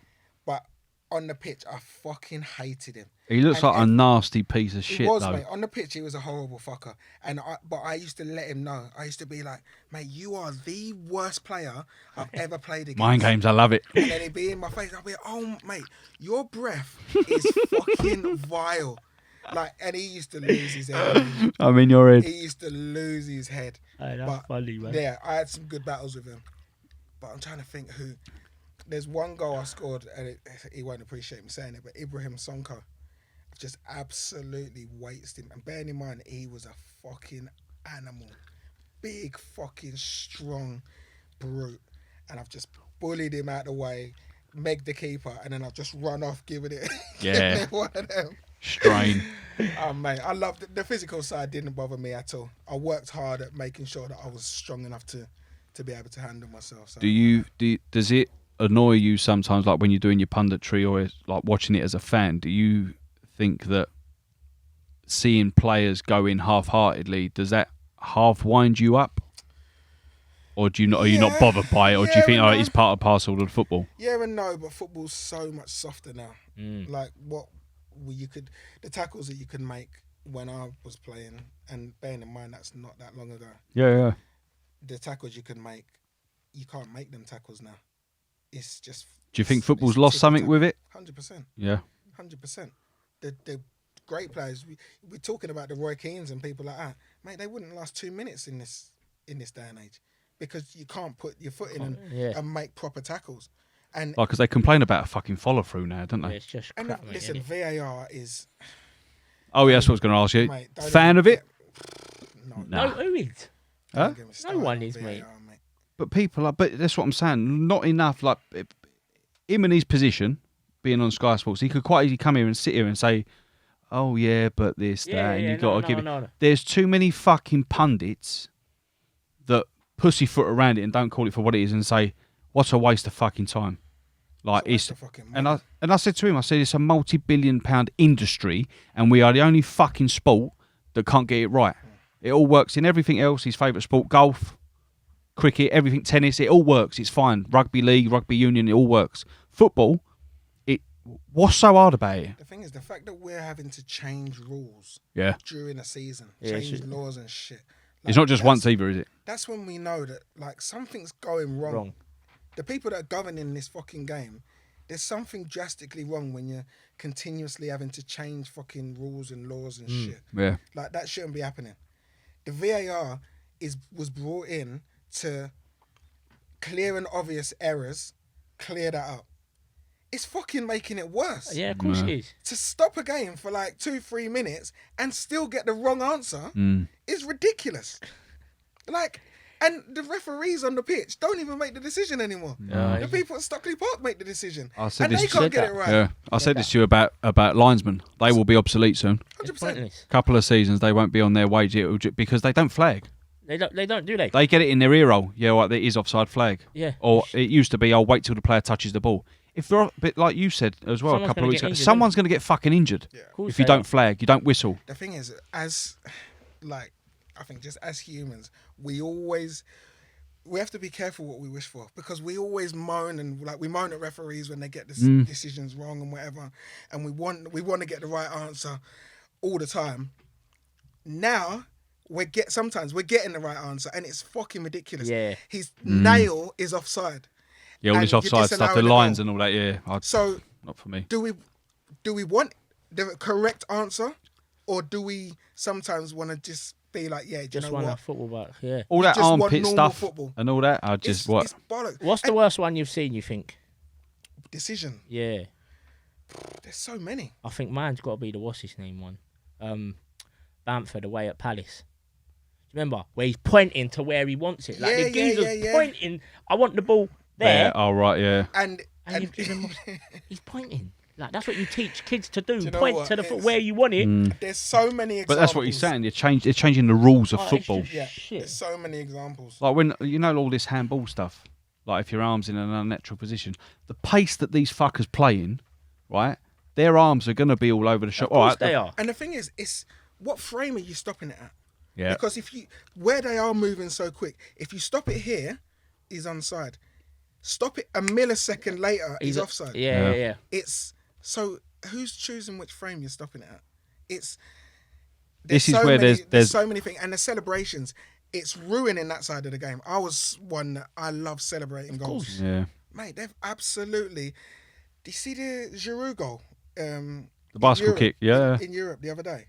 But on the pitch, I fucking hated him. He looks like a nasty piece of shit, he was, though. Mate. On the pitch, he was a horrible fucker. But I used to let him know. I used to be like, mate, you are the worst player I've ever played against. Mind games, I love it. And then he'd be in my face. I'd be, oh, mate, your breath is fucking vile. Like, and he used to lose his head. I'm in your head. He used to lose his head. Hey, that's funny, man. Yeah, I had some good battles with him. But I'm trying to think who. There's one goal I scored, and he won't appreciate me saying it, but Ibrahim Sonko. Just absolutely wasted him. And bearing in mind, he was a fucking animal. Big, fucking, strong brute. And I've just bullied him out of the way, Meg the keeper, and then I've just run off giving it one of them. Strain. Oh, mate, I love the physical side. Didn't bother me at all. I worked hard at making sure that I was strong enough to be able to handle myself. So. Does it annoy you sometimes, like when you're doing your punditry or like watching it as a fan? Do you think that seeing players go in half-heartedly, does that half wind you up, or do you not? Are you not bothered by it, or do you think, oh, it's part and parcel of football? Yeah and no, but football's so much softer now. Like the tackles that you could make when I was playing, and bearing in mind that's not that long ago. Yeah. The tackles you can make, you can't make them tackles now. It's just. Do you think football's lost something with it? 100%. Yeah. 100%. The great players, we're talking about the Roy Keanes and people like that, mate, they wouldn't last 2 minutes in this day and age, because you can't put your foot in and make proper tackles. And because they complain about a fucking follow through now, don't they? Yeah, it's just crap, mate, listen, VAR is. Oh yeah, that's what I was going to ask you. Mate, fan of it? No. Who is? Huh? Don't get me started one on is, VAR, mate. But people are, but that's what I'm saying. Not enough. Like him in his position, being on Sky Sports, he could quite easily come here and sit here and say, "Oh yeah, but this, that," and you got to give it. No. There's too many fucking pundits that pussyfoot around it and don't call it for what it is and say, "What a waste of fucking time." Like It's a waste it's of fucking and money. I said to him, I said it's a multi-billion-pound industry, and we are the only fucking sport that can't get it right. It all works in everything else. His favourite sport, golf, cricket, everything, tennis. It all works. It's fine. Rugby league, rugby union, it all works. Football, what's so hard about it? The thing is, the fact that we're having to change rules Yeah, during a season, Yeah, change it's- laws and shit. it's not just that's- once either, is it? That's when we know that like something's going wrong. The people that are governing this fucking game, there's something drastically wrong when you're continuously having to change fucking rules and laws and shit. Yeah, Like that shouldn't be happening. The VAR was brought in to clear and obvious errors, clear that up. It's fucking making it worse. Yeah, of course it is. To stop a game for like 2-3 minutes and still get the wrong answer is ridiculous. Like, and the referees on the pitch don't even make the decision anymore. The people at Stockley Park make the decision. I said and this- they can't said get that. it right. yeah. I said this to you about linesmen. They will be obsolete soon. It's 100%. pointless. Couple of seasons, they won't be on their wage because they don't flag. They don't do they? They get it in their ear roll. Yeah, right, there is offside flag. Yeah. Or it used to be, I'll wait till the player touches the ball. If you're, but like you said as well, Someone's a couple gonna of weeks get ago, injured, someone's going to get fucking injured Yeah. Of course if you they don't are. flag, you don't whistle. The thing is, as like I think just as humans, we have to be careful what we wish for, because we always moan and like we moan at referees when they get decisions wrong and whatever, and we want to get the right answer all the time. Now sometimes we're getting the right answer and it's fucking ridiculous. Yeah. His nail is offside. Yeah, all And this you're offside stuff, disallowing the the lines goal. and all that. Yeah, So not for me. do we want the correct answer, or do we sometimes want to just be like, yeah, do you Just know want what? that football back. Yeah. All that just want armpit normal stuff football. and all that, I just what? It's bollocks. What's the worst one you've seen? You think? Decision. Yeah. There's so many. I think mine's got to be the what's his name one. Bamford away at Palace. Do you remember where he's pointing to where he wants it? Like Yeah, the geezer's yeah. pointing. I want the ball there. Oh right, yeah. And And you've given him- he's pointing. Like that's what you teach kids to do. you know Point what? to the It's- where you want it. there's so many examples. But that's what he's saying. They're changing the rules of Oh, it's football. just Yeah, shit. there's so many examples. Like when you know all this handball stuff, like if your arm's in an unnatural position, the pace that these fuckers play in, right? Their arms are going to be all over the shop. Of course they are. And the thing is, it's what frame are you stopping it at? Yeah. Because where they are moving so quick, if you stop it here, he's onside. Stop it a millisecond later, he's offside. Yeah. It's so who's choosing which frame you're stopping it at? It's This is so where many, there's so many things, and the celebrations. It's ruining that side of the game. I was one that I love celebrating goals. course. yeah. Mate, they've absolutely. Do you see the Giroud goal? The bicycle Europe, kick, yeah. in Europe the other day,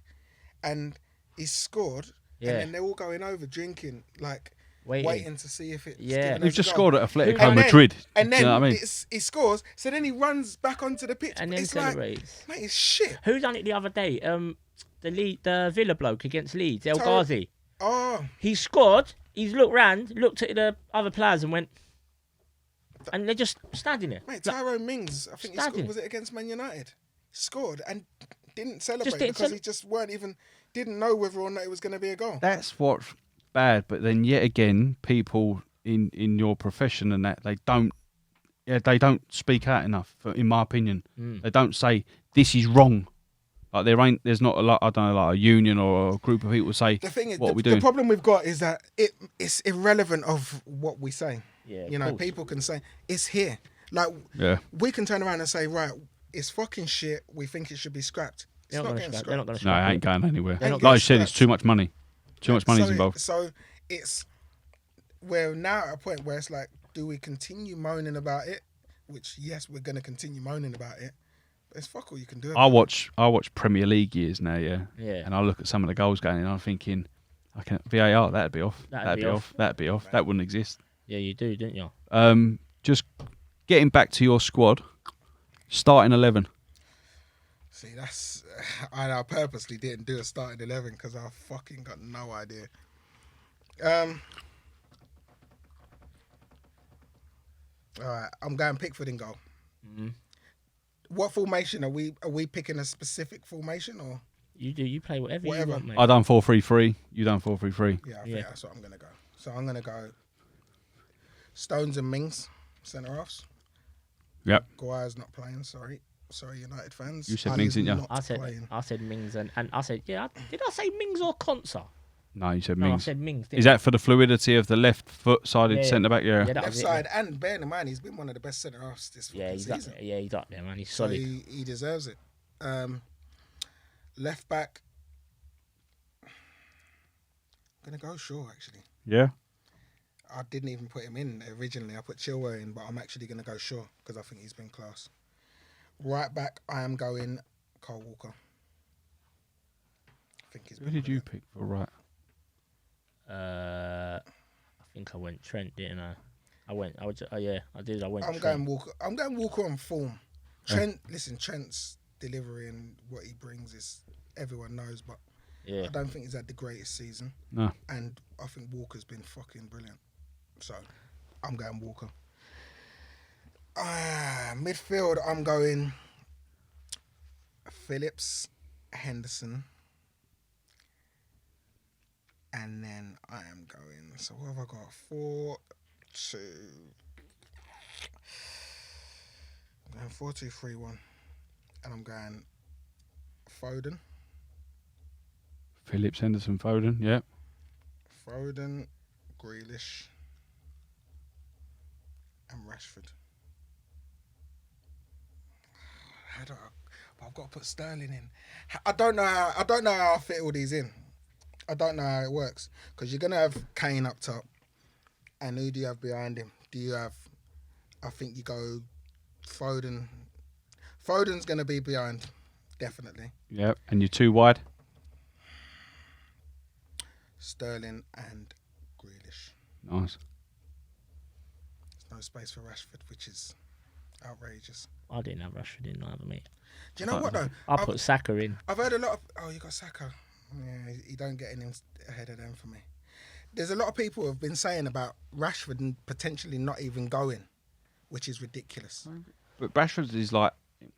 and he scored. Yeah. And then they're all going over drinking, like waiting to see if it's Yeah. given They've as a just goal. scored at Atletico And then- Madrid. And then Do you know what I mean? he scores, so then he runs back onto the pitch. And then it's celebrates. like, mate, it's shit. Who done it the other day? The Villa bloke against Leeds, El Tyrone- Ghazi. Oh, He scored. He's looked round, looked at the other players, and went. And they're just standing there. mate, Like, Tyrone Mings, I think he scored, Staggering. was it against Man United? Scored and didn't celebrate didn't because he just didn't know whether or not it was going to be a goal. That's what's bad. But then yet again, people in your profession and that they don't speak out enough. In my opinion, they don't say this is wrong. Like there's not a lot. I don't know, like a union or a group of people say. The thing is, what are we the doing? problem we've got is that it's irrelevant of what we say. Yeah, you of know, course. people can say it's here. Like Yeah. we can turn around and say, right, it's fucking shit. We think it should be scrapped. It's They're not not getting going to scrapped. They're not going to No, it ain't going anywhere. Ain't Like getting I said, it's scrapped. too much money. Too much money's so involved. So we're now at a point where it's like, do we continue moaning about it? Which yes, we're going to continue moaning about it. But it's fuck all you can do. I watch Premier League years now, yeah. Yeah. And I look at some of the goals going in, and I'm thinking, VAR, that'd be off. That'd be off. That'd be off. That wouldn't exist. Yeah, you do, didn't you? Just getting back to your squad, starting 11. See, that's I purposely didn't do a starting 11 because I fucking got no idea. All right, I'm going Pickford in goal. Mm. What formation are we? Are we picking a specific formation or? You play whatever Whatever. you want, mate. I done 4-3-3. You done 4-3-3. Yeah, I think that's what I'm gonna go. So I'm gonna go Stones and Mings, centre halves. Yep. Guire's not playing. Sorry, United fans. You said Ali Mings, is didn't you? not I playing. said Mings and I said did I say Mings or Conser? No, you said No, I Mings. said Mings. Didn't Is that for the fluidity of the left-foot-sided Yeah. centre-back? Yeah. that Left was it, side, and bearing in mind, he's been one of the best centre halves this yeah, fucking he's up season. there. Yeah, he's up there, man. He's So solid. he deserves it. Left back. I'm gonna go Shaw actually. Yeah. I didn't even put him in originally. I put Chilwell in, but I'm actually gonna go Shaw because I think he's been class. Right back, I am going Kyle Walker. I think he's. Who did you pick for right? I think I went Trent, didn't I? I went I'm Trent. going Walker. I'm going Walker on form. Trent, listen, Trent's delivery and what he brings is everyone knows, but Yeah. I don't think he's had the greatest season. No. And I think Walker's been fucking brilliant. So I'm going Walker. Midfield, I'm going Phillips, Henderson, and then I am going. So what have I got? 4-2. I'm going 4-2-3-1, and I'm going Foden, Phillips, Henderson, Foden. Yeah. Foden, Grealish, and Rashford. I've got to put Sterling in. I don't know how I fit all these in. I don't know how it works because you're gonna have Kane up top, and who do you have behind him? Do you have? I think you go Foden. Foden's gonna be behind, definitely. Yeah. And you're too wide. Sterling and Grealish. Nice. There's no space for Rashford, which is outrageous. I didn't have Rashford in either, mate. Do you know what though? I put Saka in. I've heard a lot of. Oh, you got Saka. Yeah, he don't get him ahead of them for me. There's a lot of people who have been saying about Rashford and potentially not even going, which is ridiculous. But Rashford is like,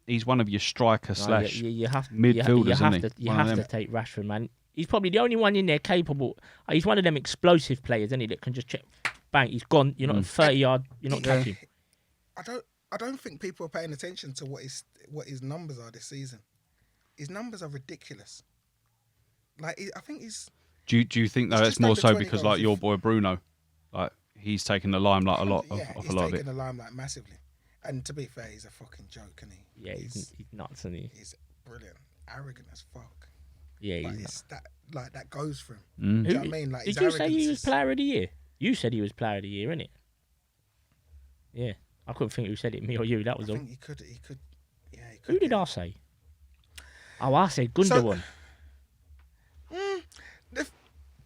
he's one of your striker slash You have midfielders, isn't he? You One of have to them. take Rashford, man. He's probably the only one in there capable. He's one of them explosive players, isn't he? That can just check, bang, he's gone. You're not 30 yard. You're not catching. I don't think people are paying attention to what his numbers are this season. His numbers are ridiculous. Like I think he's. Do you think though It's it's just more under so 20 because goals. like your boy Bruno, like he's taking the limelight a lot Yeah, off he's a lot of taking it. the limelight massively. And to be fair, he's a fucking joke, isn't he? Yeah, he's nuts, isn't he? He's brilliant, arrogant as fuck. Yeah, But he's it's that goes for him. Mm. Do you know what I mean? Like Did his you say arrogance he was is- player of the year? You said he was player of the year, innit? Yeah. I couldn't think who said it, me or you. That was I all. think he could. Yeah, he could. Who did I say? Oh, I said Gundogan.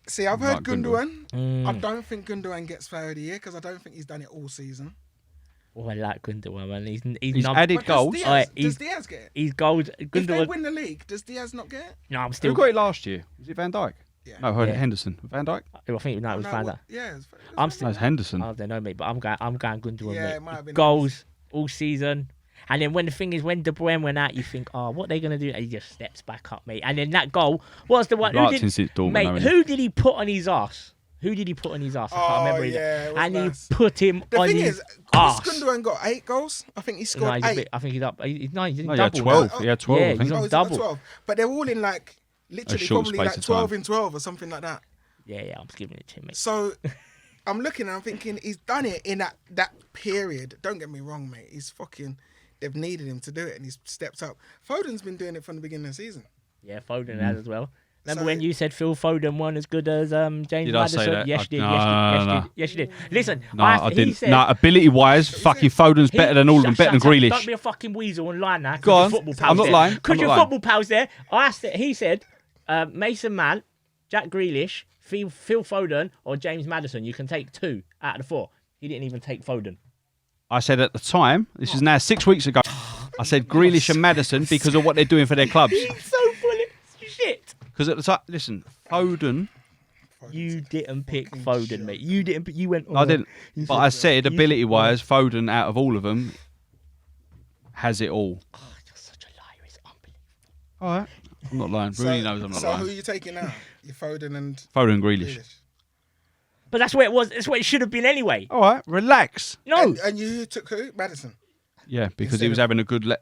See, I've Like heard Gundogan. I Mm. don't think Gundogan gets player of the year because I don't think he's done it all season. Oh, I like Gundogan, man. He's He's added But goals. Does Diaz get it? He's goals. If they Gundogan. win the league, does Diaz not get it? No, I'm Who still. got it last year? Was it Van Dijk? Yeah. No, Yeah. Henderson. Van Dijk? I think no, it was No, found what- out. Yeah. It's I'm No, it's Henderson. I don't know, mate, but I'm going Gundogan, Yeah, mate. it might have been Goals all season. And then when the thing is, when De Bruyne went out, you think, oh, what are they going to do? And he just steps back up, mate. And then that goal was the one. Right since it's Dortmund, Mate, haven't who did he put on his ass? Who did he put on his ass? I can't Oh, remember. yeah, it was And nice. he put him The on thing his is, ass. Gundogan got 8 goals. I think he No, scored he's a 8. bit, I think he's up. He's No, double. he had 12. He had 12, Yeah, I think. he's on Oh, he's got double. 12. But they're all in like literally short probably space like of 12 time. in 12 or something like that. Yeah, I'm giving it to him, mate. So I'm looking and I'm thinking he's done it in that period. Don't get me wrong, mate. They've needed him to do it and he's stepped up. Foden's been doing it from the beginning of the season. Yeah, Foden has as well. Remember So- when you said Phil Foden won as good as James Did I say Maddison? that? Yes, you did. No, Yes, no, you no. did. Yes, you did. Listen, No, I he didn't. said- No, ability-wise, fucking Foden's better than all of them, better than Shut up. Grealish. Don't be a fucking weasel and lie now. Go on. Football I'm not lying. Because I'm your not lying. football pals there. He said Mason Mount, Jack Grealish, Phil Foden, or James Maddison. You can take 2 out of the 4. He didn't even take Foden. I said at the time, this is now 6 weeks ago, I said Grealish and Maddison because of what they're doing for their clubs. He's so full of shit. Because at the time, listen, Foden You didn't pick fucking Foden, joke. mate. You didn't. You went. I didn't. You But I said- said, ability-wise, Foden out of all of them has it all. Oh, you're such a liar. It's unbelievable. All right. I'm not lying. Rooney knows I'm not So who lying. are you taking now? You're Foden and Foden and Grealish. Grealish. But that's where it was. That's what it should have been anyway. All right, relax. No. And you took who? Madison. Yeah, because Instead he was of- having a good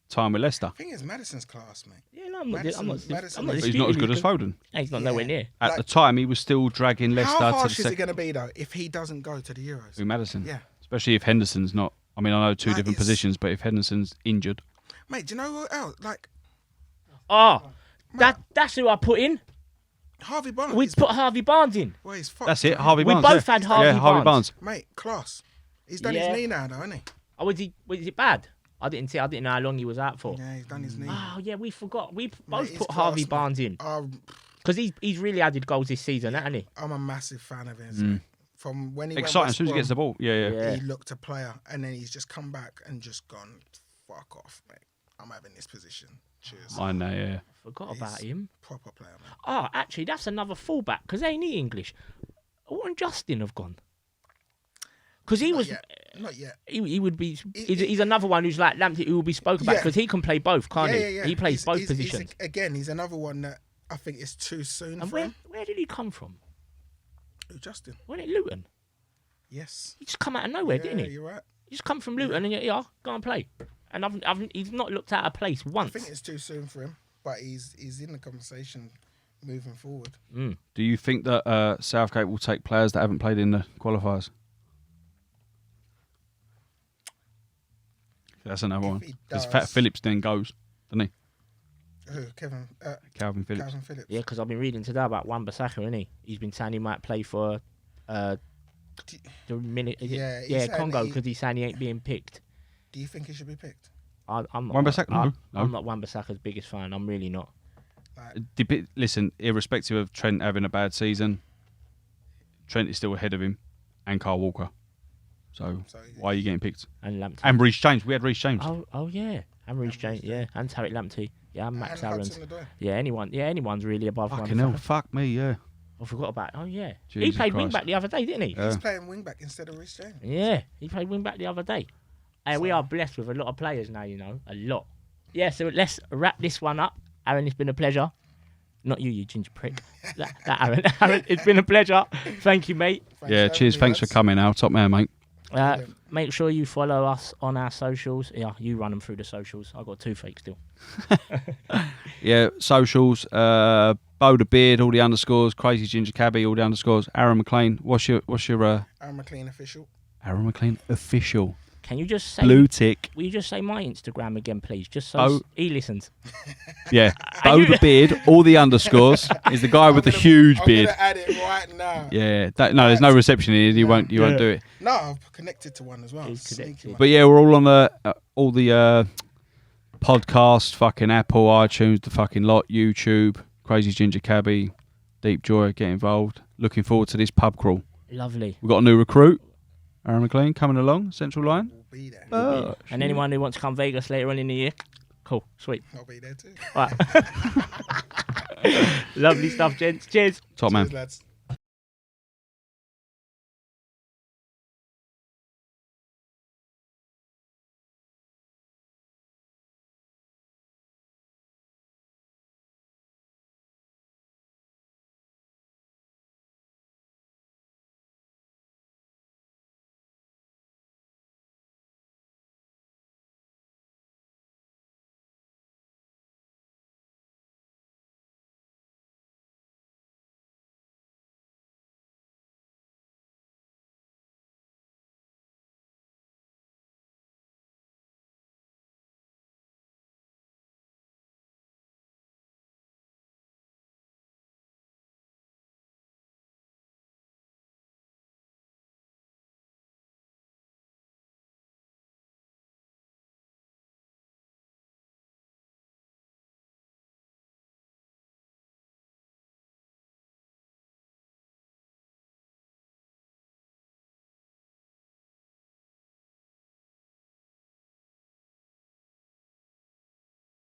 time with Leicester. I think it's Madison's class, mate. Yeah, no, I'm not. I'm not. Madison I'm not is- But he's not as good as disputing Foden. it. He's not Yeah. nowhere near. At Like- the time, he was still dragging Leicester How to harsh the is it going to be though if he doesn't go to the Euros? With Madison. Yeah, Especially if Henderson's not. I mean, I know two Like, different it's- positions, but if Henderson's injured. mate. Do you know what else? Like Oh, that's who I put in. Harvey Barnes. We put Harvey Barnes in. Well, he's fucked. That's it, Harvey We Barnes. both yeah. had Harvey Yeah, Harvey Barnes. Barnes. Mate, class. He's done Yeah. his knee now, though, hasn't he? Oh, was it bad? I didn't see. I didn't know how long he was out for. Yeah, he's done his knee. Oh yeah, we forgot. We both he's put class, Harvey mate. Barnes in because he's really added goals this season, hasn't he? I'm a massive fan of his. mate. From when he Exciting went as soon as he gets the ball. Yeah, yeah. Yeah. he looked a player, and then he's just come back and just gone, fuck off, mate. I'm having this position. Cheers. I know, yeah. Forgot He's about him. Proper player, man. Oh, actually, that's another fullback because ain't he English? What and Justin have gone? Because he Not was. yet. Not yet. He would be. He's another one who's like Lamptey who will be spoken about Yeah. because he can play both, can't he? Yeah. He plays both He's positions. he's another one that I think is too soon And for him. where did he come from? Who, Justin? Wasn't it Luton? Yes. He just come out of nowhere, Yeah, didn't he? You're right. He just come from Luton and yeah, go and play. And he's not looked out of place I once. think it's too soon for him, but he's in the conversation moving forward. Do you think that Southgate will take players that haven't played in the qualifiers? That's another If one. he Because does- Fat Phillips then goes, doesn't he? Who? Kevin. Calvin Phillips. Calvin Phillips. Yeah, because I've been reading today about Wan-Bissaka, isn't he? He's been saying he might play for the minute. Yeah, he's Yeah, saying Congo, he- because he's saying he ain't being picked. Do you think he should be picked? I'm not. Wan-Bissaka? No, no. I'm not Wan-Bissaka's biggest fan. I'm really not. Listen, irrespective of Trent having a bad season, Trent is still ahead of him and Carl Walker. So why are you getting picked? And Lamptey. And Reece James. We had Reece James. Oh yeah. And Reece James. Yeah. And Tariq Lamptey. Yeah. And Max And Aarons. Hudson-Odoi. Yeah. Anyone's really above Fucking hell. Wan-Bissaka. Fuck me, yeah. I forgot about. Oh yeah. he Jesus played Christ. wing back the other day, didn't he? He's playing wing back instead of Reece James. Yeah, he played wing back the other day. We are blessed with a lot of players now, you know, a lot. Yeah, so let's wrap this one up. Aaron, it's been a pleasure. Not you ginger prick. that Aaron, it's been a pleasure. Thank you, mate. Yeah, cheers. Thanks for coming out. Top man, mate. Make sure you follow us on our socials. Yeah, you run them through the socials. I've got toothache still. Yeah, socials. Beau the Beard, all the underscores. Crazy Ginger Cabby, all the underscores. Aaron McLean. What's your Aaron McLean official. Aaron McLean official? Can you just say Blue tick. Will you just say my Instagram again, please? Just so Beau- he listens. Yeah, Beau the Beard, all the underscores. Is the guy with the huge beard. I'm gonna add it right now. Yeah, no, there's no reception in it. You won't do it. No, I've connected to one as well. He's connected. Sneaky one. But yeah, we're all on the podcast, fucking Apple, iTunes, the fucking lot, YouTube, Crazy Ginger Cabby, Deep Joy, get involved. Looking forward to this pub crawl. Lovely. We've got a new recruit, Aaron McLean, coming along, Central Line. We'll be there. Oh, And anyone who wants to come Vegas later on in the year, cool, sweet. I'll be there too. All right. Lovely stuff, gents. Cheers. top man. Cheers, lads.